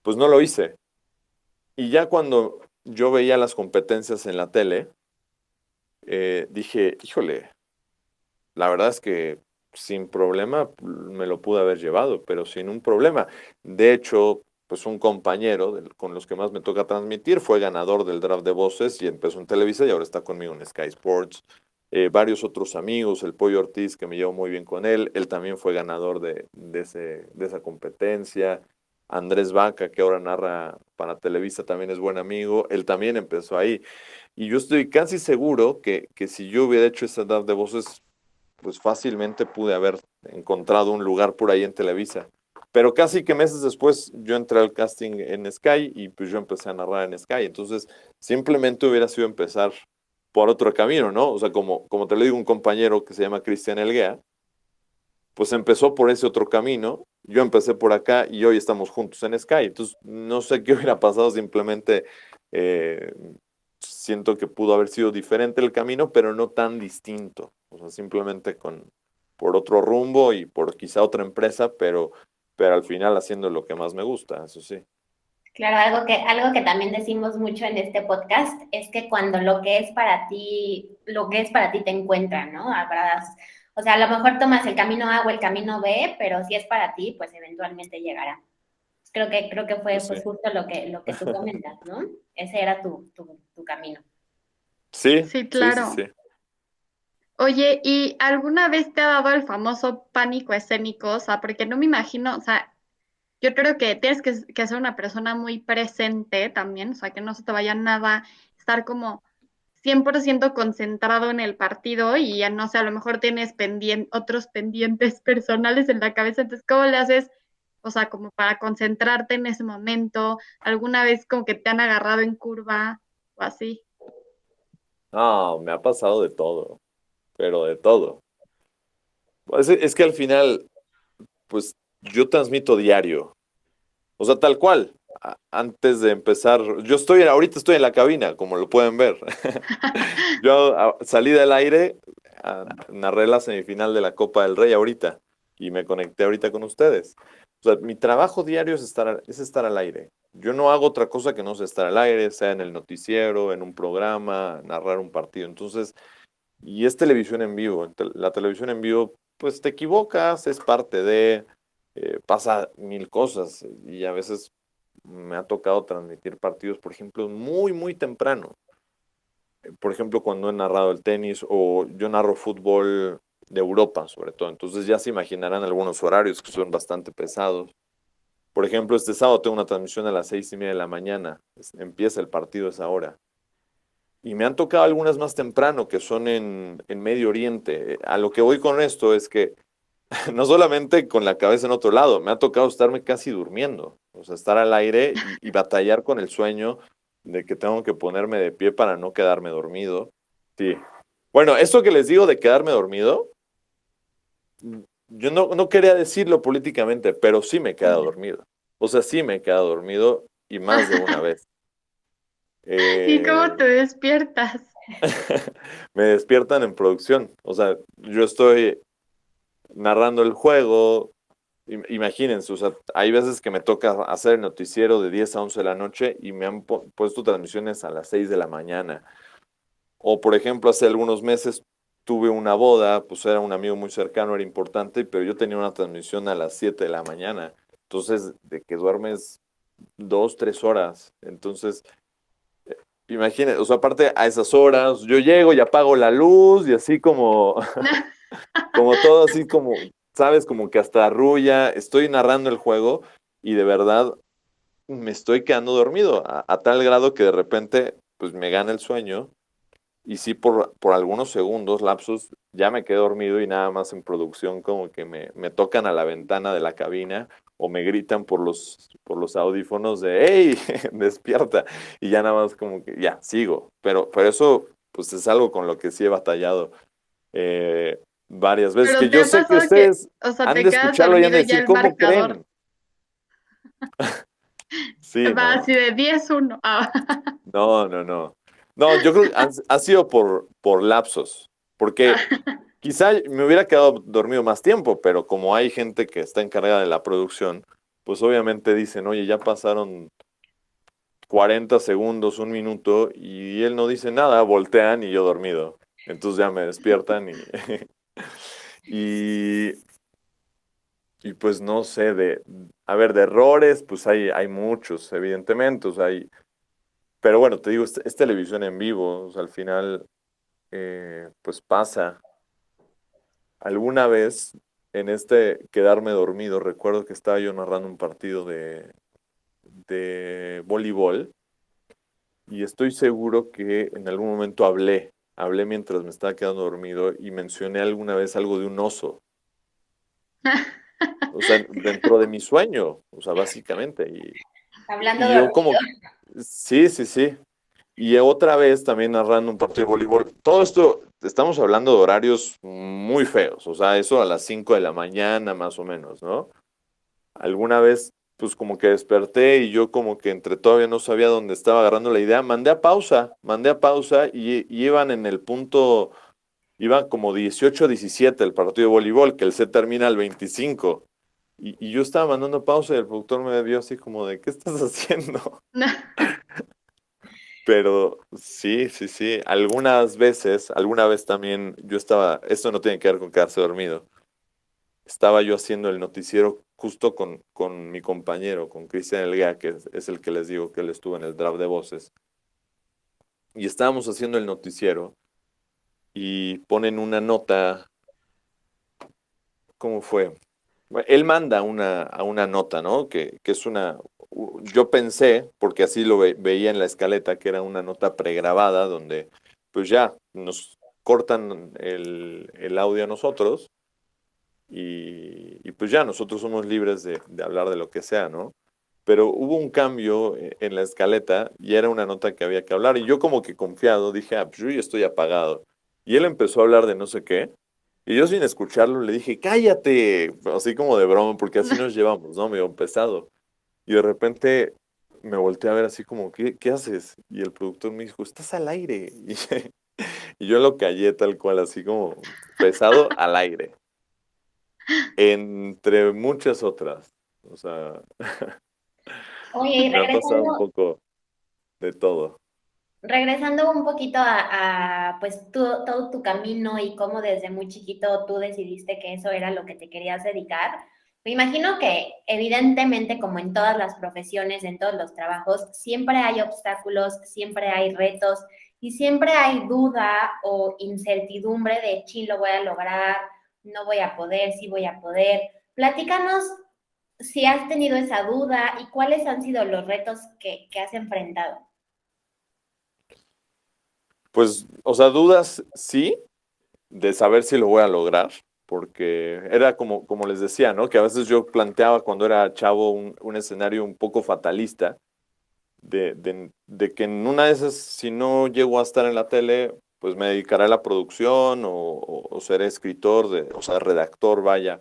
pues no lo hice. Y ya cuando yo veía las competencias en la tele, dije, híjole, la verdad es que sin problema me lo pude haber llevado, pero sin un problema. De hecho, pues un compañero con los que más me toca transmitir fue ganador del draft de voces y empezó en Televisa y ahora está conmigo en Sky Sports. Varios otros amigos, el Pollo Ortiz, que me llevo muy bien con él también fue ganador de esa competencia. Andrés Vaca, que ahora narra para Televisa, también es buen amigo, él también empezó ahí. Y yo estoy casi seguro que si yo hubiera hecho esa draft de voces, pues fácilmente pude haber encontrado un lugar por ahí en Televisa. Pero casi que meses después yo entré al casting en Sky y pues yo empecé a narrar en Sky. Entonces simplemente hubiera sido empezar por otro camino, ¿no? O sea, como te lo digo, un compañero que se llama Cristian Elguea, pues empezó por ese otro camino, yo empecé por acá y hoy estamos juntos en Sky. Entonces no sé qué hubiera pasado, simplemente eh, siento que pudo haber sido diferente el camino, pero no tan distinto. O sea, simplemente por otro rumbo y por quizá otra empresa, pero al final haciendo lo que más me gusta, eso sí. Claro, algo que también decimos mucho en este podcast es que cuando lo que es para ti te encuentra, ¿no? O sea, a lo mejor tomas el camino A o el camino B, pero si es para ti, pues eventualmente llegará. Creo que fue Pues sí. pues justo lo que tú comentas, ¿no? Ese era tu camino. Sí, Sí, sí, sí, claro. sí. Oye, ¿y alguna vez te ha dado el famoso pánico escénico? O sea, porque no me imagino, o sea, yo creo que tienes que ser una persona muy presente también, o sea, que no se te vaya nada, estar como 100% concentrado en el partido y ya no sé, a lo mejor tienes otros pendientes personales en la cabeza, entonces, ¿cómo le haces? O sea, como para concentrarte en ese momento, alguna vez como que te han agarrado en curva o así. No, me ha pasado de todo, pero de todo. Pues es que al final, pues yo transmito diario. O sea, tal cual. Antes de empezar, ahorita estoy en la cabina, como lo pueden ver. Yo salí del aire, narré la semifinal de la Copa del Rey ahorita y me conecté ahorita con ustedes. O sea, mi trabajo diario es estar al aire. yo no hago otra cosa que no sea estar al aire, sea en el noticiero, en un programa, narrar un partido. Entonces, y es televisión en vivo. La televisión en vivo, pues te equivocas, es parte de, pasa mil cosas. Y a veces me ha tocado transmitir partidos, por ejemplo, muy, muy temprano. Por ejemplo, cuando he narrado el tenis o yo narro fútbol de Europa, sobre todo. Entonces ya se imaginarán algunos horarios que son bastante pesados. Por ejemplo, este sábado tengo una transmisión a las 6:30 de la mañana. Empieza el partido a esa hora. Y me han tocado algunas más temprano, que son en Medio Oriente. A lo que voy con esto es que no solamente con la cabeza en otro lado, me ha tocado estarme casi durmiendo. O sea, estar al aire y batallar con el sueño de que tengo que ponerme de pie para no quedarme dormido. Sí. Bueno, esto que les digo de quedarme dormido, yo no quería decirlo políticamente, pero sí me he quedado dormido. O sea, sí me he quedado dormido y más de una vez. ¿Y cómo Eh, te despiertas? me despiertan en producción. O sea, yo estoy narrando el juego. Imagínense, o sea, hay veces que me toca hacer el noticiero de 10 a 11 de la noche y me han puesto transmisiones a las 6 de la mañana. O, por ejemplo, hace algunos meses tuve una boda, pues era un amigo muy cercano, era importante, pero yo tenía una transmisión a las 7 de la mañana. Entonces, de que duermes 2, 3 horas. Entonces, imagínense, o sea, aparte a esas horas, yo llego y apago la luz y así como, como todo así como, sabes, como que hasta arrulla, estoy narrando el juego y de verdad me estoy quedando dormido a tal grado que de repente pues me gana el sueño y sí por algunos segundos, lapsos, ya me quedé dormido y nada más en producción como que me tocan a la ventana de la cabina o me gritan por los audífonos de ¡Hey! Despierta. Y ya nada más como que ya, sigo. Pero eso pues es algo con lo que sí he batallado eh, varias veces, Pero que te yo ha sé que pasado que, ustedes o sea, han te de quedas escucharlo y han dormido de y ya decir, el ¿cómo marcador creen? Sí, va no. así de 10-1. Ah. No, no, no. No, yo creo que ha sido por lapsos, porque quizá me hubiera quedado dormido más tiempo, pero como hay gente que está encargada de la producción, pues obviamente dicen, oye, ya pasaron 40 segundos, un minuto, y él no dice nada, voltean y yo dormido. Entonces ya me despiertan y, y pues no sé, a ver, de errores, pues hay muchos, evidentemente, o sea, pero bueno, te digo, es televisión en vivo, o sea, al final, pues pasa. Alguna vez, en este quedarme dormido, recuerdo que estaba yo narrando un partido de voleibol y estoy seguro que en algún momento hablé mientras me estaba quedando dormido y mencioné alguna vez algo de un oso, o sea, dentro de mi sueño, o sea, básicamente. Hablando Y yo dormido. como, sí, sí, sí. Y otra vez también narrando un partido de voleibol. Todo esto, estamos hablando de horarios muy feos, o sea, eso a las 5 de la mañana más o menos, ¿no? Alguna vez, pues como que desperté y yo como que entre todavía no sabía dónde estaba agarrando la idea, mandé a pausa y iban en el punto, iban como 18-17 el partido de voleibol, que el set termina al 25. Y yo estaba mandando pausa y el productor me vio así como de, ¿qué estás haciendo? Pero sí, sí, sí, alguna vez también yo estaba, esto no tiene que ver con quedarse dormido, estaba yo haciendo el noticiero justo con mi compañero, con Cristian Elguea, que es el que les digo que él estuvo en el draft de voces, y estábamos haciendo el noticiero y ponen una nota, ¿cómo fue? Bueno, él manda a una nota, ¿no? Que es yo pensé, porque así lo veía en la escaleta, que era una nota pregrabada donde pues ya nos cortan el audio a nosotros y pues ya nosotros somos libres de hablar de lo que sea, ¿no? Pero hubo un cambio en la escaleta y era una nota que había que hablar y yo como que confiado dije, ah, pues yo ya estoy apagado. Y él empezó a hablar de no sé qué y yo sin escucharlo le dije, cállate, así como de broma, porque así nos llevamos, ¿no? Medio pesado. Y de repente me volteé a ver así como, ¿qué haces? Y el productor me dijo, estás al aire. Y yo lo callé tal cual, así como pesado al aire, entre muchas otras. O sea, Oye, y Me ha pasado un poco de todo. regresando un poquito pues todo tu camino y cómo desde muy chiquito tú decidiste que eso era lo que te querías dedicar. Me imagino que evidentemente como en todas las profesiones, en todos los trabajos, siempre hay obstáculos, siempre hay retos y siempre hay duda o incertidumbre de, sí, lo voy a lograr, no voy a poder, sí voy a poder. Platícanos si has tenido esa duda y cuáles han sido los retos que has enfrentado. Pues, o sea, dudas sí, de saber si lo voy a lograr, porque era como les decía, ¿no? Que a veces yo planteaba cuando era chavo un escenario un poco fatalista, de que en una de esas, si no llego a estar en la tele, pues me dedicaré a la producción o seré escritor, o sea, redactor, vaya.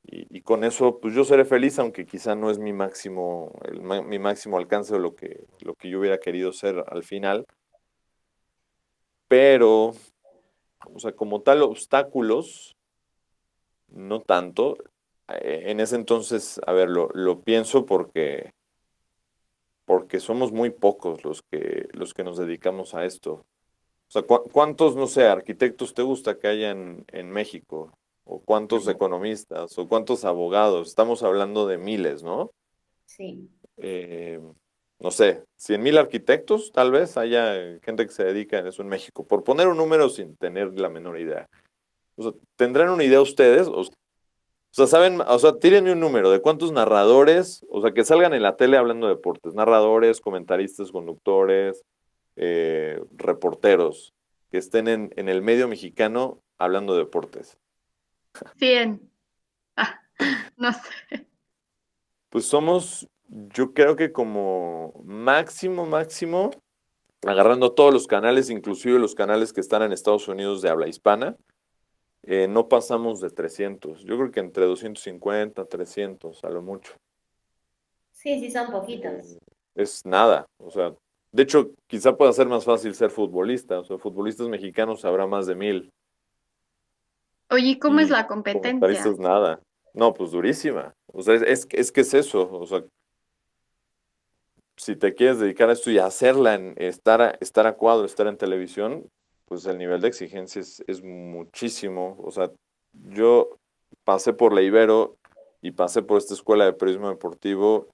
Y con eso, pues yo seré feliz, aunque quizá no es mi máximo, mi máximo alcance o lo que yo hubiera querido ser al final. Pero, o sea, como tal, obstáculos, no tanto. En ese entonces, a ver, lo pienso porque somos muy pocos los que nos dedicamos a esto. O sea, ¿cuántos, no sé, arquitectos te gusta que haya en México? ¿O cuántos economistas? ¿O cuántos abogados? Estamos hablando de miles, ¿no? Sí. Eh, no sé, 100,000 arquitectos, tal vez haya gente que se dedica a eso en México. Por poner un número sin tener la menor idea. O sea, ¿tendrán una idea ustedes? O sea, saben, o sea, tírenme un número de cuántos narradores, o sea, que salgan en la tele hablando de deportes, narradores, comentaristas, conductores, reporteros, que estén en el medio mexicano hablando de deportes. 100. Ah, no sé. Pues somos, yo creo que como máximo, agarrando todos los canales, inclusive los canales que están en Estados Unidos de habla hispana, no pasamos de 300. Yo creo que entre 250, 300, a lo mucho. Sí, sí, son poquitos. Es nada. O sea, de hecho, quizá pueda ser más fácil ser futbolista. O sea, futbolistas mexicanos habrá más de 1,000 Oye, ¿y cómo es y la competencia? comentaristas nada. No, pues durísima. O sea, es que es eso. O sea, si te quieres dedicar a esto y hacerla, estar a cuadro, estar en televisión, pues el nivel de exigencia es muchísimo. O sea, yo pasé por la Ibero y pasé por esta escuela de periodismo deportivo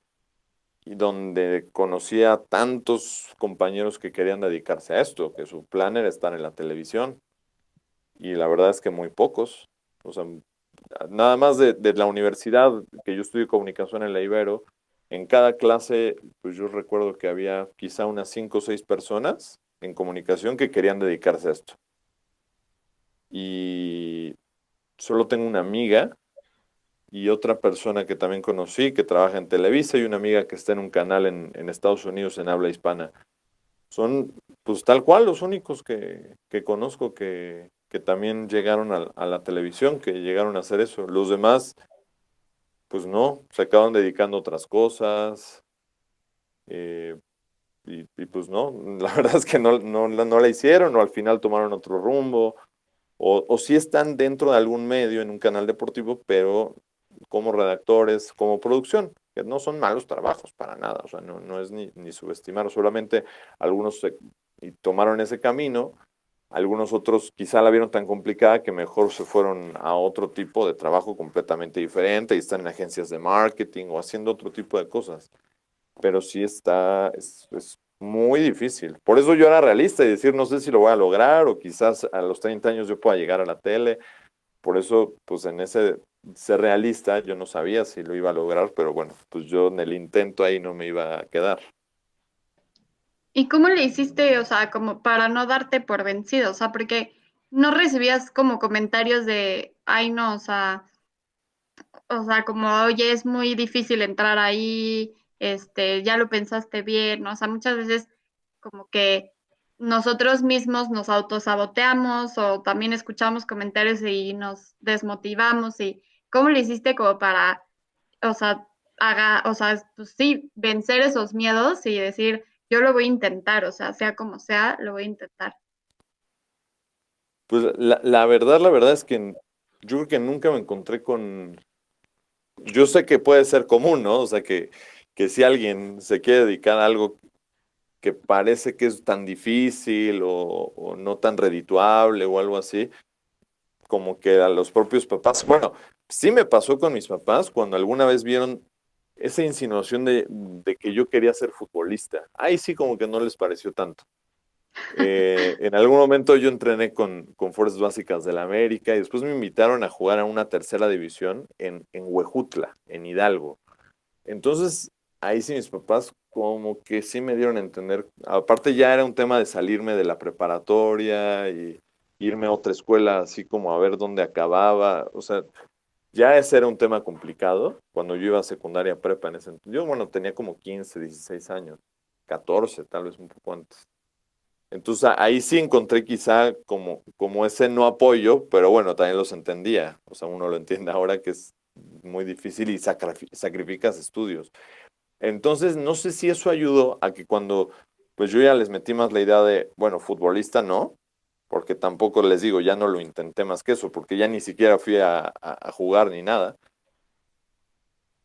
y donde conocí a tantos compañeros que querían dedicarse a esto, que su plan era estar en la televisión. Y la verdad es que muy pocos. O sea, nada más de la universidad, que yo estudio comunicación en la Ibero, en cada clase, pues yo recuerdo que había quizá unas 5 o 6 personas en comunicación que querían dedicarse a esto. Y solo tengo una amiga y otra persona que también conocí que trabaja en Televisa y una amiga que está en un canal en Estados Unidos en habla hispana. Son, pues tal cual, los únicos que conozco que también llegaron a la televisión, que llegaron a hacer eso. Los demás, pues no, se acaban dedicando a otras cosas. eh, y pues no, la verdad es que no la hicieron o al final tomaron otro rumbo. O sí están dentro de algún medio en un canal deportivo, pero como redactores, como producción, que no son malos trabajos para nada, o sea, no es ni subestimar, solamente algunos y tomaron ese camino, algunos otros quizá la vieron tan complicada que mejor se fueron a otro tipo de trabajo completamente diferente y están en agencias de marketing o haciendo otro tipo de cosas, pero sí es muy difícil. Por eso yo era realista y decir, no sé si lo voy a lograr o quizás a los 30 años yo pueda llegar a la tele. Por eso, pues en ese ser realista, yo no sabía si lo iba a lograr, pero bueno, pues yo en el intento ahí no me iba a quedar. ¿Y cómo le hiciste, o sea, como para no darte por vencido? O sea, porque no recibías como comentarios de, ay, no, o sea, como, oye, es muy difícil entrar ahí, ya lo pensaste bien, ¿no? O sea, muchas veces como que nosotros mismos nos autosaboteamos o también escuchamos comentarios y nos desmotivamos y ¿cómo le hiciste como para, o sea, o sea, pues sí, vencer esos miedos y decir, yo lo voy a intentar, o sea como sea, lo voy a intentar? Pues la verdad es que yo creo que nunca me encontré con... Yo sé que puede ser común, ¿no? O sea, que si alguien se quiere dedicar a algo que parece que es tan difícil o no tan redituable o algo así, como que a los propios papás, bueno, sí me pasó con mis papás cuando alguna vez vieron esa insinuación de que yo quería ser futbolista. Ahí sí como que no les pareció tanto. En algún momento yo entrené con Fuerzas Básicas de la América y después me invitaron a jugar a una tercera división en Huejutla, en Hidalgo. Entonces, ahí sí mis papás como que sí me dieron a entender, aparte ya era un tema de salirme de la preparatoria y irme a otra escuela, así como a ver dónde acababa, o sea, ya ese era un tema complicado cuando yo iba a secundaria prepa en ese entonces. Yo, bueno, tenía como 15, 16 años, 14, tal vez un poco antes. Entonces ahí sí encontré quizá como ese no apoyo, pero bueno, también los entendía. O sea, uno lo entiende ahora que es muy difícil y sacrificas estudios. Entonces, no sé si eso ayudó a que cuando, pues yo ya les metí más la idea de, bueno, futbolista no, porque tampoco les digo, ya no lo intenté más que eso, porque ya ni siquiera fui a jugar ni nada.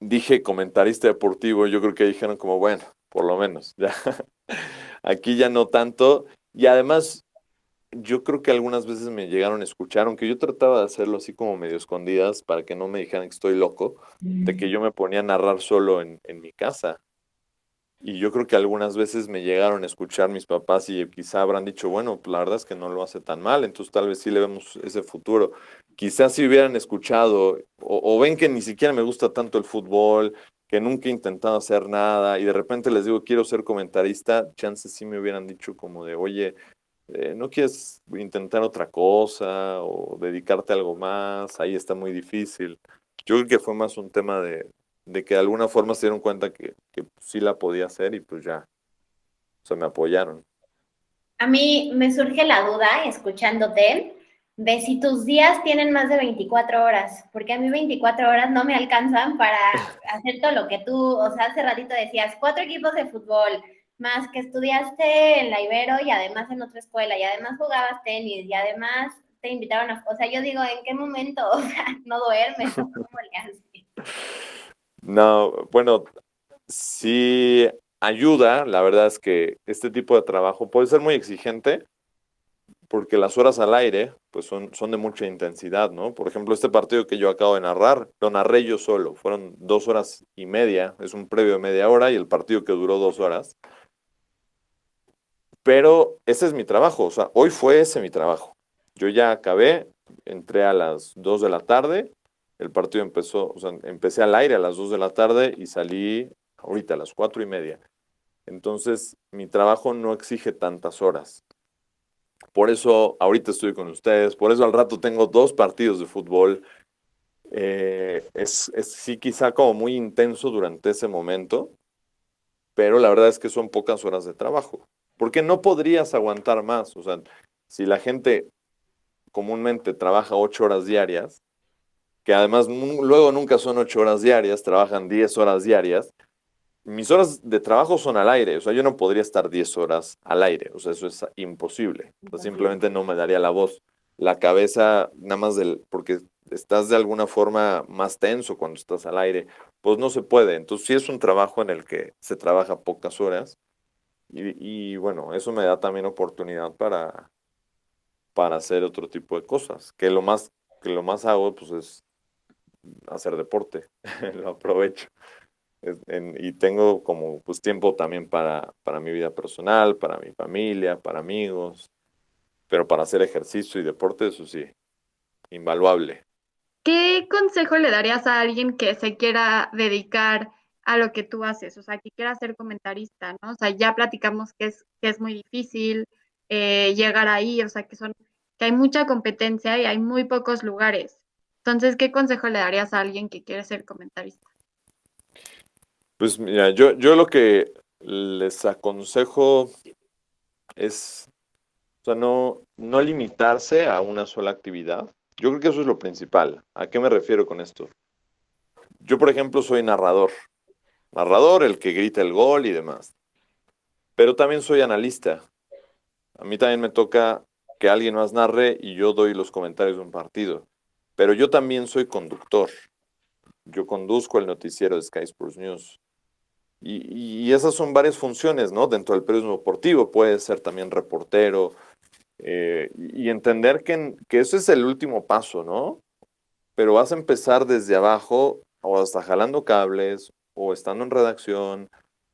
Dije comentarista deportivo, yo creo que dijeron como, bueno, por lo menos, ya, aquí ya no tanto. Y además, yo creo que algunas veces me llegaron a escuchar, aunque yo trataba de hacerlo así como medio escondidas para que no me dijeran que estoy loco, de que yo me ponía a narrar solo en mi casa. Y yo creo que algunas veces me llegaron a escuchar mis papás y quizá habrán dicho, bueno, pues la verdad es que no lo hace tan mal, entonces tal vez sí le vemos ese futuro. Quizás si hubieran escuchado o ven que ni siquiera me gusta tanto el fútbol, que nunca he intentado hacer nada y de repente les digo, quiero ser comentarista, chances sí me hubieran dicho como de, oye, ¿no quieres intentar otra cosa o dedicarte a algo más? Ahí está muy difícil. Yo creo que fue más un tema de que de alguna forma se dieron cuenta que sí la podía hacer y pues ya, o sea, me apoyaron. A mí me surge la duda, escuchándote, de si tus días tienen más de 24 horas, porque a mí 24 horas no me alcanzan para hacer todo lo que tú, o sea, hace ratito decías, 4 equipos de fútbol, más que estudiaste en la Ibero y además en otra escuela, y además jugabas tenis, y además te invitaron a, o sea, yo digo, ¿en qué momento? O sea, no duermes, ¿no? ¿Cómo le haces? No, bueno, sí ayuda, la verdad es que este tipo de trabajo puede ser muy exigente porque las horas al aire pues son de mucha intensidad, ¿no? Por ejemplo, este partido que yo acabo de narrar, lo narré yo solo, fueron 2 horas y media, es un previo de media hora y el partido que duró 2 horas. Pero ese es mi trabajo, o sea, hoy fue ese mi trabajo. Yo ya acabé, entré a las 2 de la tarde, el partido empezó, o sea, empecé al aire a las 2 de la tarde y salí ahorita a las 4:30. Entonces, mi trabajo no exige tantas horas. Por eso ahorita estoy con ustedes, por eso al rato tengo 2 partidos de fútbol. Es sí quizá como muy intenso durante ese momento, pero la verdad es que son pocas horas de trabajo, porque no podrías aguantar más. O sea, si la gente comúnmente trabaja 8 horas diarias, que además luego nunca son 8 horas diarias, trabajan 10 horas diarias, mis horas de trabajo son al aire, o sea, yo no podría estar 10 horas al aire, o sea, eso es imposible, o sea, simplemente no me daría la voz, la cabeza, nada más porque estás de alguna forma más tenso cuando estás al aire, pues no se puede, entonces sí es un trabajo en el que se trabaja pocas horas y bueno, eso me da también oportunidad para hacer otro tipo de cosas, que lo más hago pues es hacer deporte, lo aprovecho. Y tengo como pues tiempo también para mi vida personal, para mi familia, para amigos, pero para hacer ejercicio y deporte, eso sí, invaluable. ¿Qué consejo le darías a alguien que se quiera dedicar a lo que tú haces? O sea, que quiera ser comentarista, ¿no? O sea, ya platicamos que es muy difícil llegar ahí, o sea, que hay mucha competencia y hay muy pocos lugares. Entonces, ¿qué consejo le darías a alguien que quiere ser comentarista? Pues mira, yo lo que les aconsejo es, o sea, no limitarse a una sola actividad. Yo creo que eso es lo principal. ¿A qué me refiero con esto? Yo, por ejemplo, soy narrador, el que grita el gol y demás, pero también soy analista. A mí también me toca que alguien más narre y yo doy los comentarios de un partido. Pero yo también soy conductor. Yo conduzco el noticiero de Sky Sports News. Y esas son varias funciones, ¿no? Dentro del periodismo deportivo, puede ser también reportero, y entender que ese es el último paso, ¿no? Pero vas a empezar desde abajo, o hasta jalando cables, o estando en redacción,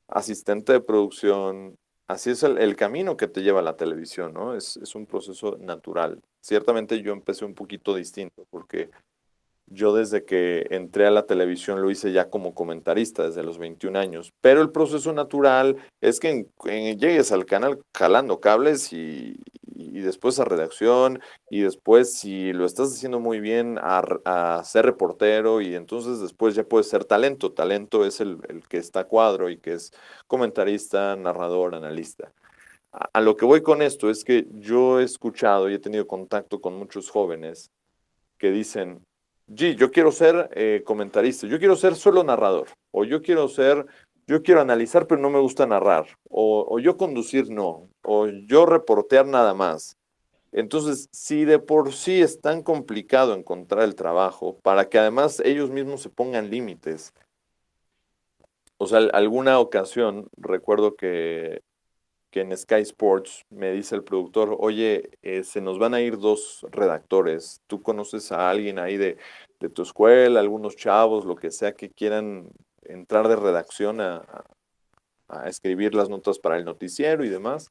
asistente de producción. Así es el camino que te lleva a la televisión, ¿no? Es un proceso natural. Ciertamente yo empecé un poquito distinto, porque yo desde que entré a la televisión lo hice ya como comentarista desde los 21 años, pero el proceso natural es que llegues al canal jalando cables y después a redacción y después si lo estás haciendo muy bien a ser reportero y entonces después ya puedes ser talento. Talento es el que está a cuadro y que es comentarista, narrador, analista. A lo que voy con esto es que yo he escuchado y he tenido contacto con muchos jóvenes que dicen, yo quiero ser comentarista, yo quiero ser solo narrador, o yo quiero analizar, pero no me gusta narrar, o yo conducir no, o yo reportear nada más. Entonces, si de por sí es tan complicado encontrar el trabajo, para que además ellos mismos se pongan límites. O sea, alguna ocasión recuerdo que en Sky Sports me dice el productor, oye, se nos van a ir 2 redactores. ¿Tú conoces a alguien ahí de tu escuela, algunos chavos, lo que sea, que quieran entrar de redacción a escribir las notas para el noticiero y demás?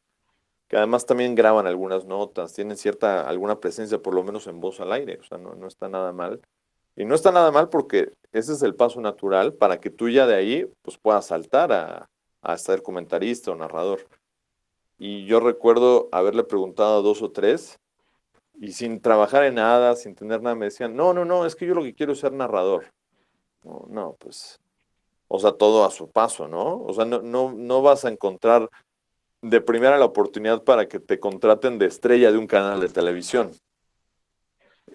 Que además también graban algunas notas, tienen alguna presencia, por lo menos en voz al aire, o sea, no está nada mal. Y no está nada mal porque ese es el paso natural para que tú ya de ahí pues puedas saltar a ser comentarista o narrador. Y yo recuerdo haberle preguntado a 2 o 3 y sin trabajar en nada, sin tener nada, me decían, no, es que yo lo que quiero es ser narrador. No, pues, o sea, todo a su paso, ¿no? O sea, no vas a encontrar de primera la oportunidad para que te contraten de estrella de un canal de televisión.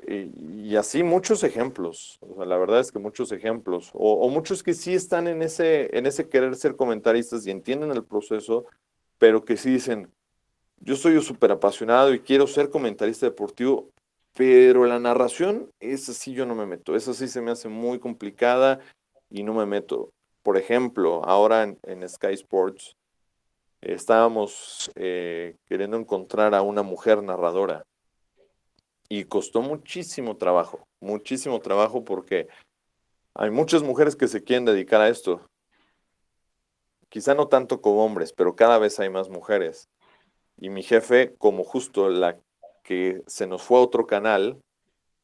Y así muchos ejemplos, o sea, la verdad es que muchos ejemplos, o muchos que sí están en ese querer ser comentaristas y entienden el proceso, pero que sí dicen, yo soy súper apasionado y quiero ser comentarista deportivo, pero la narración, esa sí yo no me meto. Esa sí se me hace muy complicada y no me meto. Por ejemplo, ahora en Sky Sports estábamos queriendo encontrar a una mujer narradora y costó muchísimo trabajo porque hay muchas mujeres que se quieren dedicar a esto. Quizá no tanto como hombres, pero cada vez hay más mujeres. Y mi jefe, como justo la que se nos fue a otro canal,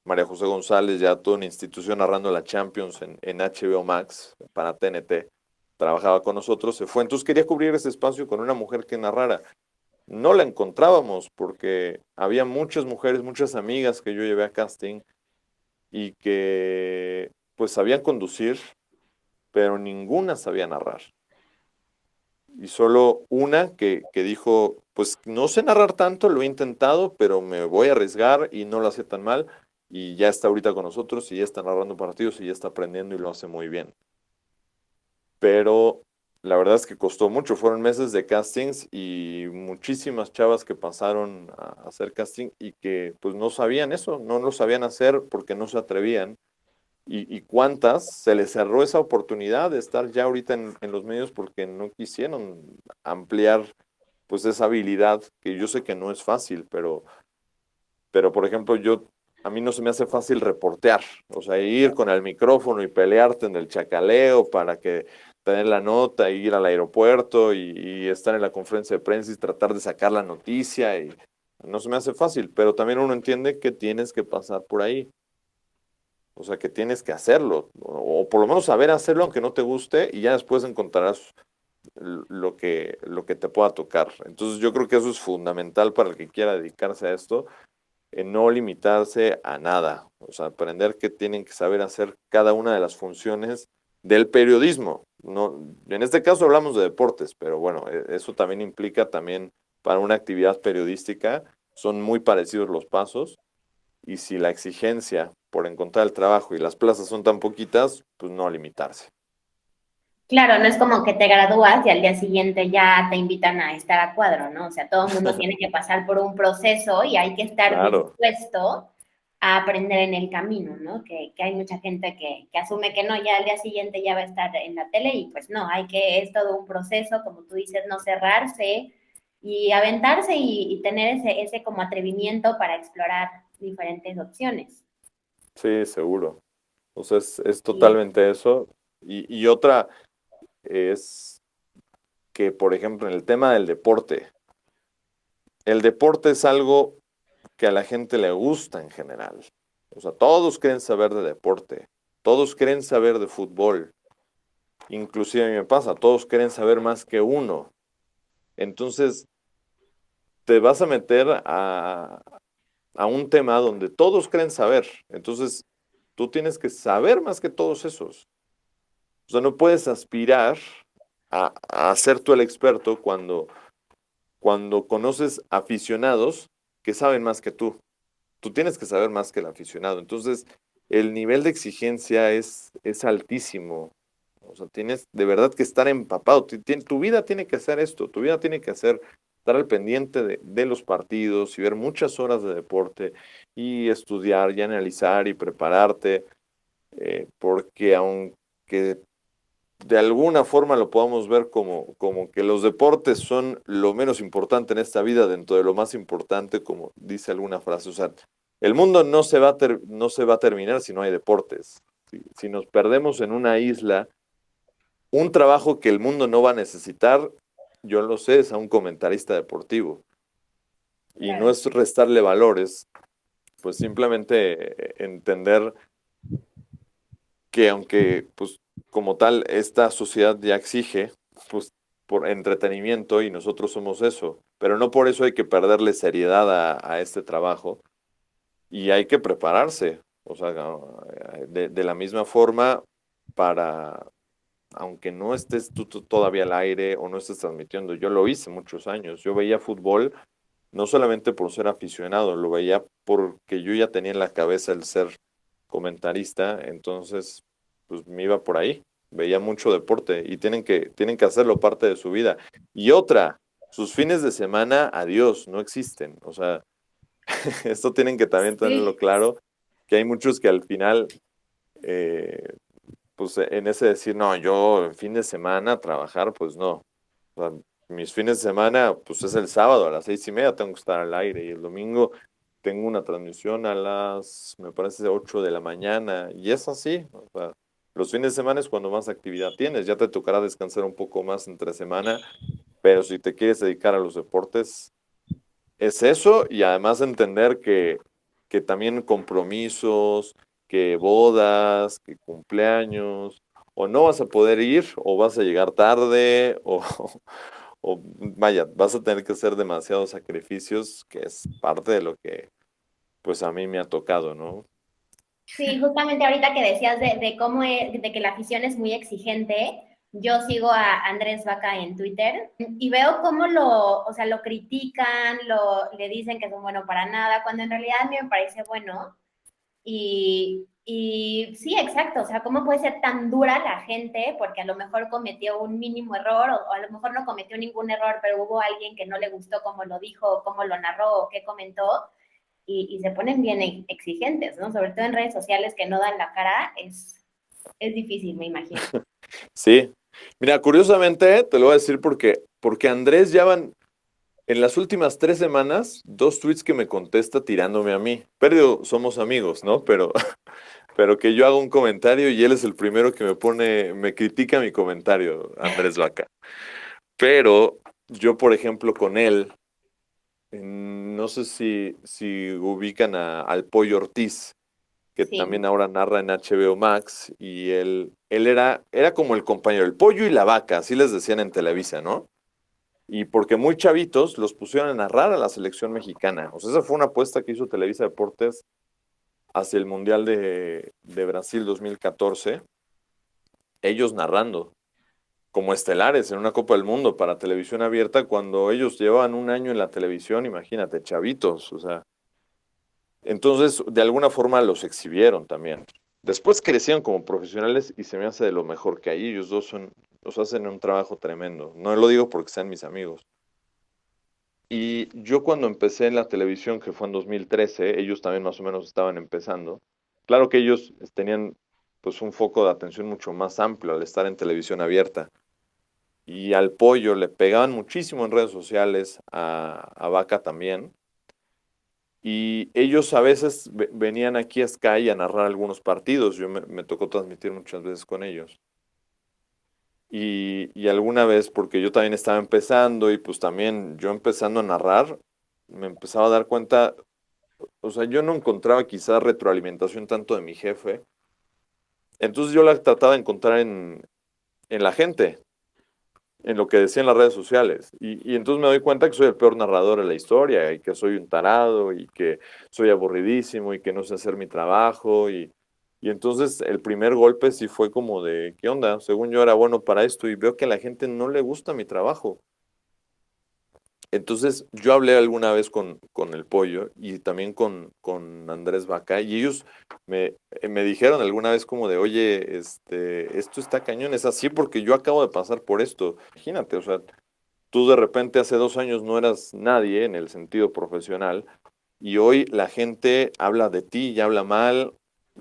María José González, ya toda una institución narrando la Champions en HBO Max para TNT, trabajaba con nosotros, se fue. Entonces quería cubrir ese espacio con una mujer que narrara. No la encontrábamos porque había muchas mujeres, muchas amigas que yo llevé a casting y que pues sabían conducir, pero ninguna sabía narrar. Y solo una que dijo, pues no sé narrar tanto, lo he intentado, pero me voy a arriesgar y no lo hace tan mal. Y ya está ahorita con nosotros y ya está narrando partidos y ya está aprendiendo y lo hace muy bien. Pero la verdad es que costó mucho, fueron meses de castings y muchísimas chavas que pasaron a hacer casting y que pues no sabían eso, no lo sabían hacer porque no se atrevían. Y cuántas se les cerró esa oportunidad de estar ya ahorita en los medios porque no quisieron ampliar pues esa habilidad que yo sé que no es fácil, pero por ejemplo a mí no se me hace fácil reportear, o sea, ir con el micrófono y pelearte en el chacaleo para que tener la nota, y ir al aeropuerto y estar en la conferencia de prensa y tratar de sacar la noticia y no se me hace fácil, pero también uno entiende que tienes que pasar por ahí. O sea, que tienes que hacerlo, o por lo menos saber hacerlo aunque no te guste, y ya después encontrarás lo que te pueda tocar. Entonces yo creo que eso es fundamental para el que quiera dedicarse a esto, en no limitarse a nada. O sea, aprender que tienen que saber hacer cada una de las funciones del periodismo. No, en este caso hablamos de deportes, pero bueno, eso también implica también para una actividad periodística, son muy parecidos los pasos. Y si la exigencia por encontrar el trabajo y las plazas son tan poquitas, pues no limitarse. Claro, no es como que te gradúas y al día siguiente ya te invitan a estar a cuadro, ¿no? O sea, todo el mundo tiene que pasar por un proceso y hay que estar Claro, dispuesto a aprender en el camino, ¿no? Que hay mucha gente que asume que no, ya al día siguiente ya va a estar en la tele y pues no, es todo un proceso, como tú dices, no cerrarse y aventarse y tener ese como atrevimiento para explorar diferentes opciones. Sí, seguro. O sea, es Y totalmente eso. Y otra es que, por ejemplo, en el tema del deporte, el deporte es algo que a la gente le gusta en general. O sea, todos quieren saber de deporte, todos quieren saber de fútbol. Inclusive a mí me pasa, todos quieren saber más que uno. Entonces, te vas a meter a un tema donde todos quieren saber. Entonces, tú tienes que saber más que todos esos. O sea, no puedes aspirar a ser tú el experto cuando conoces aficionados que saben más que tú. Tú tienes que saber más que el aficionado. Entonces, el nivel de exigencia es altísimo. O sea, tienes de verdad que estar empapado. Tu vida tiene que hacer esto. Tu vida tiene que hacer estar al pendiente de los partidos y ver muchas horas de deporte y estudiar y analizar y prepararte, porque aunque de alguna forma lo podamos ver como que los deportes son lo menos importante en esta vida dentro de lo más importante, como dice alguna frase. O sea, el mundo no se va a terminar si no hay deportes. Si nos perdemos en una isla, un trabajo que el mundo no va a necesitar, yo lo sé, es a un comentarista deportivo. Y no claro. es restarle valores, pues simplemente entender que aunque, pues, como tal, esta sociedad ya exige, pues, por entretenimiento y nosotros somos eso, pero no por eso hay que perderle seriedad a este trabajo y hay que prepararse, o sea, de la misma forma para, aunque no estés tú todavía al aire o no estés transmitiendo, yo lo hice muchos años, yo veía fútbol no solamente por ser aficionado, lo veía porque yo ya tenía en la cabeza el ser comentarista, entonces pues me iba por ahí, veía mucho deporte y tienen que hacerlo parte de su vida. Y otra, sus fines de semana, adiós, no existen. O sea, esto tienen que también tenerlo Sí. claro, que hay muchos que al final, eh, pues en ese decir, no, yo en fin de semana trabajar, pues no. O sea, mis fines de semana, pues es el sábado a las 6:30 tengo que estar al aire y el domingo tengo una transmisión a las, me parece, 8 de la mañana y es así. O sea, los fines de semana es cuando más actividad tienes. Ya te tocará descansar un poco más entre semana, pero si te quieres dedicar a los deportes, es eso y además entender que también compromisos, que bodas, que cumpleaños, o no vas a poder ir, o vas a llegar tarde, o vaya, vas a tener que hacer demasiados sacrificios, que es parte de lo que pues a mí me ha tocado, ¿no? Sí, justamente ahorita que decías de cómo de que la afición es muy exigente, yo sigo a Andrés Vaca en Twitter y veo cómo o sea, lo critican, le dicen que es un bueno para nada, cuando en realidad a mí me parece bueno. Y sí, exacto, o sea, ¿cómo puede ser tan dura la gente? Porque a lo mejor cometió un mínimo error o a lo mejor no cometió ningún error, pero hubo alguien que no le gustó cómo lo dijo, cómo lo narró o qué comentó y se ponen bien exigentes, ¿no? Sobre todo en redes sociales que no dan la cara, es difícil, me imagino. Sí. Mira, curiosamente, te lo voy a decir porque Andrés ya van en las últimas 3 semanas, 2 tweets que me contesta tirándome a mí. Pero somos amigos, ¿no? Pero que yo hago un comentario y él es el primero que me critica mi comentario, Andrés Vaca. Pero yo, por ejemplo, con él, no sé si ubican al Pollo Ortiz, que también Sí, ahora narra en HBO Max, y él era como el compañero, el pollo y la vaca, así les decían en Televisa, ¿no? Y porque muy chavitos los pusieron a narrar a la selección mexicana. O sea, esa fue una apuesta que hizo Televisa Deportes hacia el Mundial de Brasil 2014, ellos narrando como estelares en una Copa del Mundo para televisión abierta cuando ellos llevaban un año en la televisión, imagínate, chavitos, o sea, entonces de alguna forma los exhibieron también. Después crecieron como profesionales y se me hace de lo mejor que hay. Ellos dos hacen un trabajo tremendo. No lo digo porque sean mis amigos. Y yo cuando empecé en la televisión, que fue en 2013, ellos también más o menos estaban empezando. Claro que ellos tenían pues un foco de atención mucho más amplio al estar en televisión abierta. Y al Pollo le pegaban muchísimo en redes sociales, a Vaca también. Y ellos a veces venían aquí a Sky a narrar algunos partidos. Yo me tocó transmitir muchas veces con ellos. Y alguna vez, porque yo también estaba empezando y pues también yo empezando a narrar, me empezaba a dar cuenta, o sea, yo no encontraba quizás retroalimentación tanto de mi jefe. Entonces yo la trataba de encontrar en la gente, en lo que decían las redes sociales. Y entonces me doy cuenta que soy el peor narrador de la historia y que soy un tarado y que soy aburridísimo y que no sé hacer mi trabajo. Y entonces el primer golpe sí fue como de, ¿qué onda? Según yo era bueno para esto y veo que a la gente no le gusta mi trabajo. Entonces yo hablé alguna vez con el Pollo y también con Andrés Vaca y ellos me dijeron alguna vez como de, oye, esto está cañón, es así porque yo acabo de pasar por esto. Imagínate, o sea, tú de repente hace 2 años no eras nadie en el sentido profesional y hoy la gente habla de ti y habla mal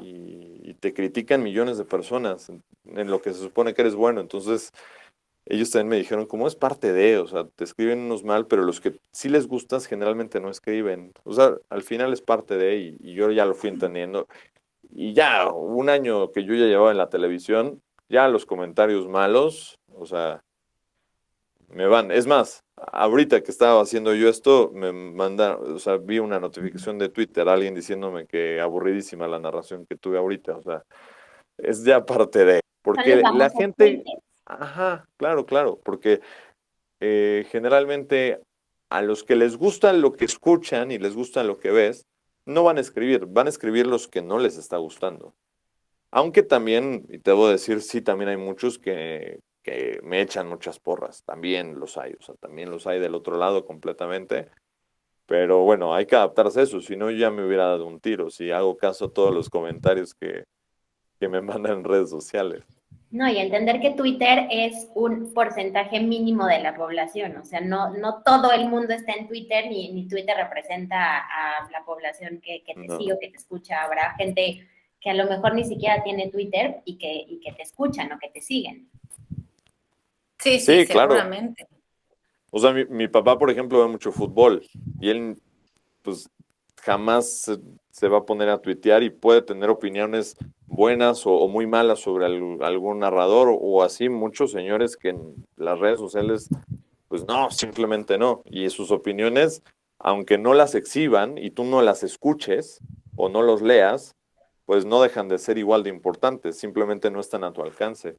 y te critican millones de personas en lo que se supone que eres bueno. Entonces ellos también me dijeron, como es parte de, o sea, te escriben unos mal, pero los que sí les gustas generalmente no escriben. O sea, al final es parte de, y yo ya lo fui entendiendo. Y ya, un año que yo ya llevaba en la televisión, ya los comentarios malos, o sea, me van. Es más, ahorita que estaba haciendo yo esto, me manda, o sea, vi una notificación de Twitter, alguien diciéndome que aburridísima la narración que tuve ahorita, o sea, es ya parte de, Son los porque la famosos gente, haters. ajá, claro, claro, porque generalmente a los que les gusta lo que escuchan y les gusta lo que ves, no van a escribir los que no les está gustando. Aunque también, y te debo decir, sí, también hay muchos que me echan muchas porras, también los hay, o sea, también los hay del otro lado completamente, pero bueno, hay que adaptarse a eso, si no yo ya me hubiera dado un tiro, si hago caso a todos los comentarios que me mandan en redes sociales. No, y entender que Twitter es un porcentaje mínimo de la población, o sea, no todo el mundo está en Twitter, ni Twitter representa a la población que te No, sigue o que te escucha. Habrá gente que a lo mejor ni siquiera tiene Twitter y que te escuchan o que te siguen. Sí, sí, sí, claro. seguramente. O sea, mi papá, por ejemplo, ve mucho fútbol y él, pues, jamás se va a poner a tuitear y puede tener opiniones buenas o muy malas sobre algún narrador o así muchos señores que en las redes sociales, pues no, simplemente no. Y sus opiniones, aunque no las exhiban y tú no las escuches o no los leas, pues no dejan de ser igual de importantes, simplemente no están a tu alcance.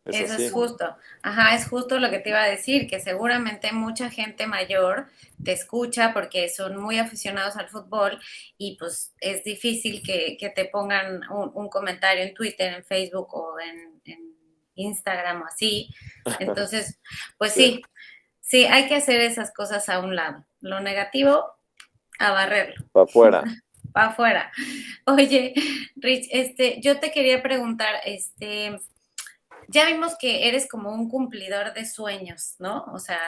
Es Eso es así. justo. Ajá, es justo lo que te iba a decir, que seguramente mucha gente mayor te escucha porque son muy aficionados al fútbol y pues es difícil que te pongan un comentario en Twitter, en Facebook o en Instagram o así. Entonces, pues Sí, sí, sí, hay que hacer esas cosas a un lado. Lo negativo, a barrerlo, para afuera. para afuera. Oye, Rich, yo te quería preguntar, ya vimos que eres como un cumplidor de sueños, ¿no? O sea,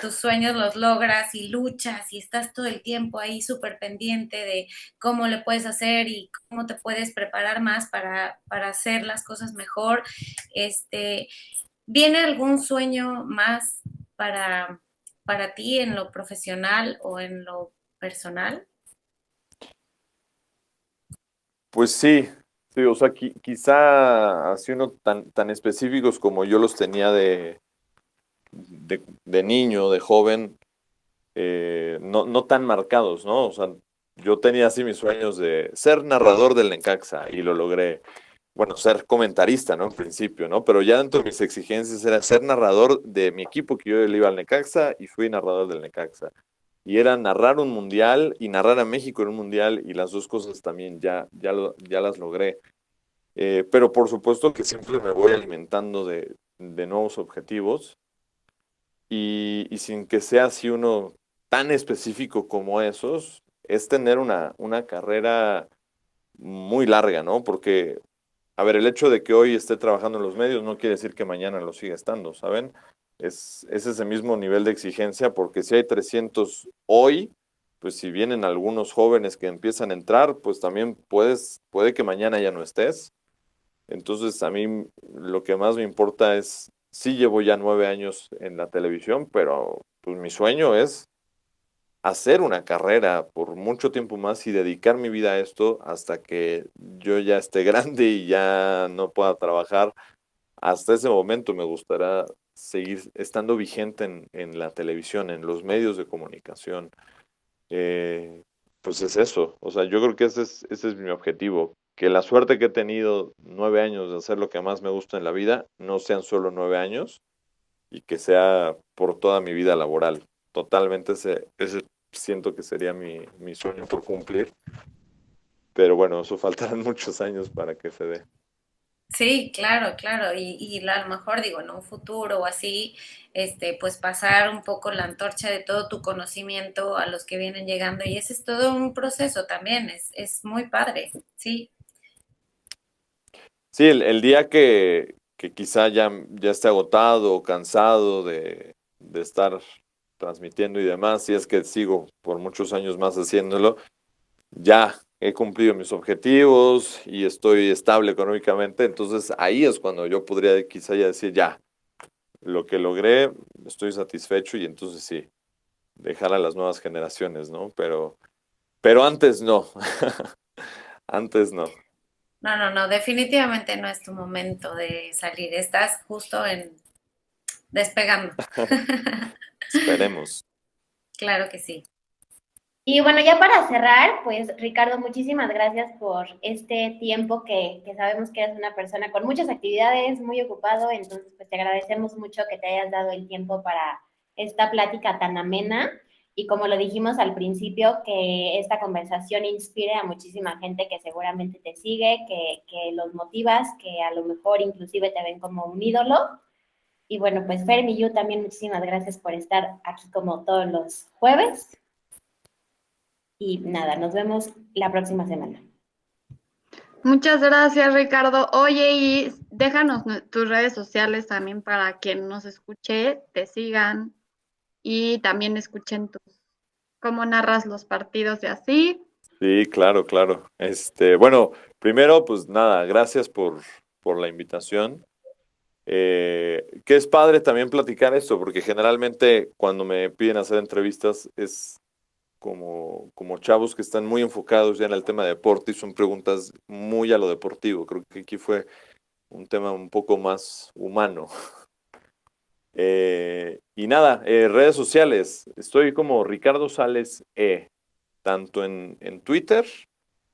tus sueños los logras y luchas y estás todo el tiempo ahí súper pendiente de cómo le puedes hacer y cómo te puedes preparar más para hacer las cosas mejor. ¿Viene algún sueño más para, para ti en lo profesional o en lo personal? Pues sí, sí, o sea, quizá así uno tan específicos como yo los tenía de niño, de joven, no tan marcados, ¿no? O sea, yo tenía así mis sueños de ser narrador del Necaxa y lo logré. Bueno, ser comentarista, ¿no? En principio, ¿no? Pero ya dentro de mis exigencias era ser narrador de mi equipo, que yo le iba al Necaxa y fui narrador del Necaxa. Y era narrar un mundial y narrar a México en un mundial y las dos cosas también ya las logré. Pero por supuesto que siempre me voy alimentando de nuevos objetivos y sin que sea así uno tan específico como esos, es tener una carrera muy larga, ¿no? Porque, a ver, el hecho de que hoy esté trabajando en los medios no quiere decir que mañana lo siga estando, ¿saben? es ese mismo nivel de exigencia, porque si hay 300 hoy, pues si vienen algunos jóvenes que empiezan a entrar, pues también puede que mañana ya no estés. Entonces a mí lo que más me importa es, sí llevo ya 9 años en la televisión, pero pues mi sueño es hacer una carrera por mucho tiempo más y dedicar mi vida a esto hasta que yo ya esté grande y ya no pueda trabajar. Hasta ese momento me gustaría seguir estando vigente en la televisión, en los medios de comunicación. Eh, pues es eso. O sea, yo creo que ese es mi objetivo. Que la suerte que he tenido 9 años de hacer lo que más me gusta en la vida no sean solo 9 años y que sea por toda mi vida laboral. Totalmente ese siento que sería mi sueño por cumplir. Pero bueno, eso faltarán muchos años para que se dé. Sí, claro, claro. Y a lo mejor digo, en un futuro o así, pues pasar un poco la antorcha de todo tu conocimiento a los que vienen llegando. Y ese es todo un proceso también, es muy padre, sí. Sí, el día que quizá ya esté agotado o cansado de estar transmitiendo y demás, si es que sigo por muchos años más haciéndolo, ya he cumplido mis objetivos y estoy estable económicamente, entonces ahí es cuando yo podría quizá ya decir, ya, lo que logré, estoy satisfecho y entonces sí, dejar a las nuevas generaciones, ¿no? Pero antes no, antes no. No, no, no, definitivamente no es tu momento de salir. Estás justo en despegando. Esperemos. Claro que sí. Y bueno, ya para cerrar, pues Ricardo, muchísimas gracias por este tiempo que sabemos que eres una persona con muchas actividades, muy ocupado, entonces pues te agradecemos mucho que te hayas dado el tiempo para esta plática tan amena y como lo dijimos al principio, que esta conversación inspire a muchísima gente que seguramente te sigue, que los motivas, que a lo mejor inclusive te ven como un ídolo. Y bueno, pues Fermi y yo también muchísimas gracias por estar aquí como todos los jueves. Y nada, nos vemos la próxima semana. Muchas gracias, Ricardo. Oye, y déjanos tus redes sociales también para quien nos escuche, te sigan y también escuchen cómo narras los partidos y así. Sí, claro, claro. Bueno, primero, pues nada, gracias por la invitación. Que es padre también platicar esto, porque generalmente cuando me piden hacer entrevistas es como chavos que están muy enfocados ya en el tema de deporte y son preguntas muy a lo deportivo. Creo que aquí fue un tema un poco más humano. Y nada, redes sociales. Estoy como Ricardo Sales E, tanto en Twitter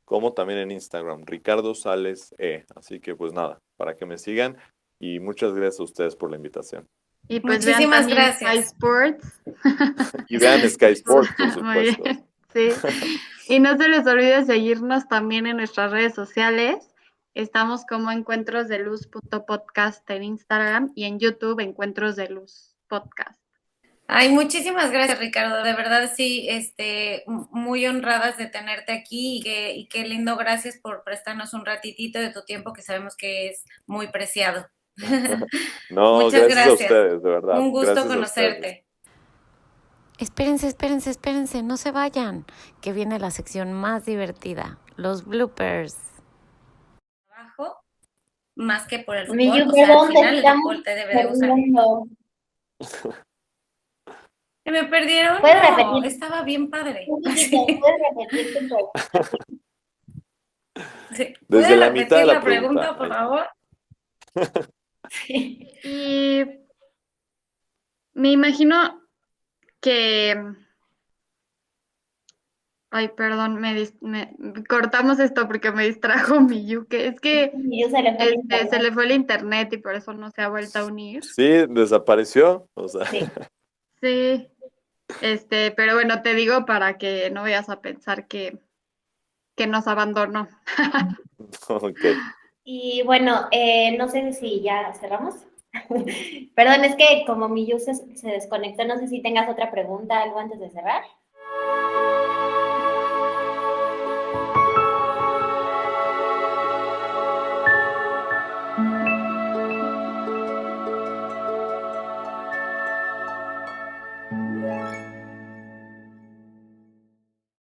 como también en Instagram, Ricardo Sales E. Así que pues nada, para que me sigan y muchas gracias a ustedes por la invitación. Y pues vean Muchísimas también Sky gracias. Sports. Y vean Sky Sports, por Muy supuesto. bien, sí. Y no se les olvide seguirnos también en nuestras redes sociales. Estamos como encuentrosdeluz.podcast en Instagram y en YouTube Encuentros de Luz Podcast. Ay, muchísimas gracias, Ricardo. De verdad, sí, muy honradas de tenerte aquí y qué lindo. Gracias por prestarnos un ratitito de tu tiempo que sabemos que es muy preciado. No, Muchas gracias a gracias. ustedes, de verdad. Un gusto Gracias a ustedes. conocerte. Espérense, no se vayan, que viene la sección más divertida, los bloopers. Trabajo más que por el Mi fútbol, Yu, o sea, al perdón, te final el estamos deporte debe de usar. perdiendo. ¿Que me perdieron? ¿Puedes No, repetir? estaba bien padre. Un poquito, ¿puedes repetir tu pregunta? Sí. Desde ¿Puedes la mitad de repetir la pregunta, por ahí. favor? Y me imagino que... Ay, perdón, cortamos esto porque me distrajo mi Yuke. Es que Mi Yu se le fue el se internet. le fue el internet y por eso no se ha vuelto a unir. Sí, desapareció. O sea, Sí. Sí, pero bueno, te digo para que no vayas a pensar que nos abandonó. ok. Y bueno, no sé si ya cerramos. Perdón, es que como mi Yu se desconectó, no sé si tengas otra pregunta, algo antes de cerrar.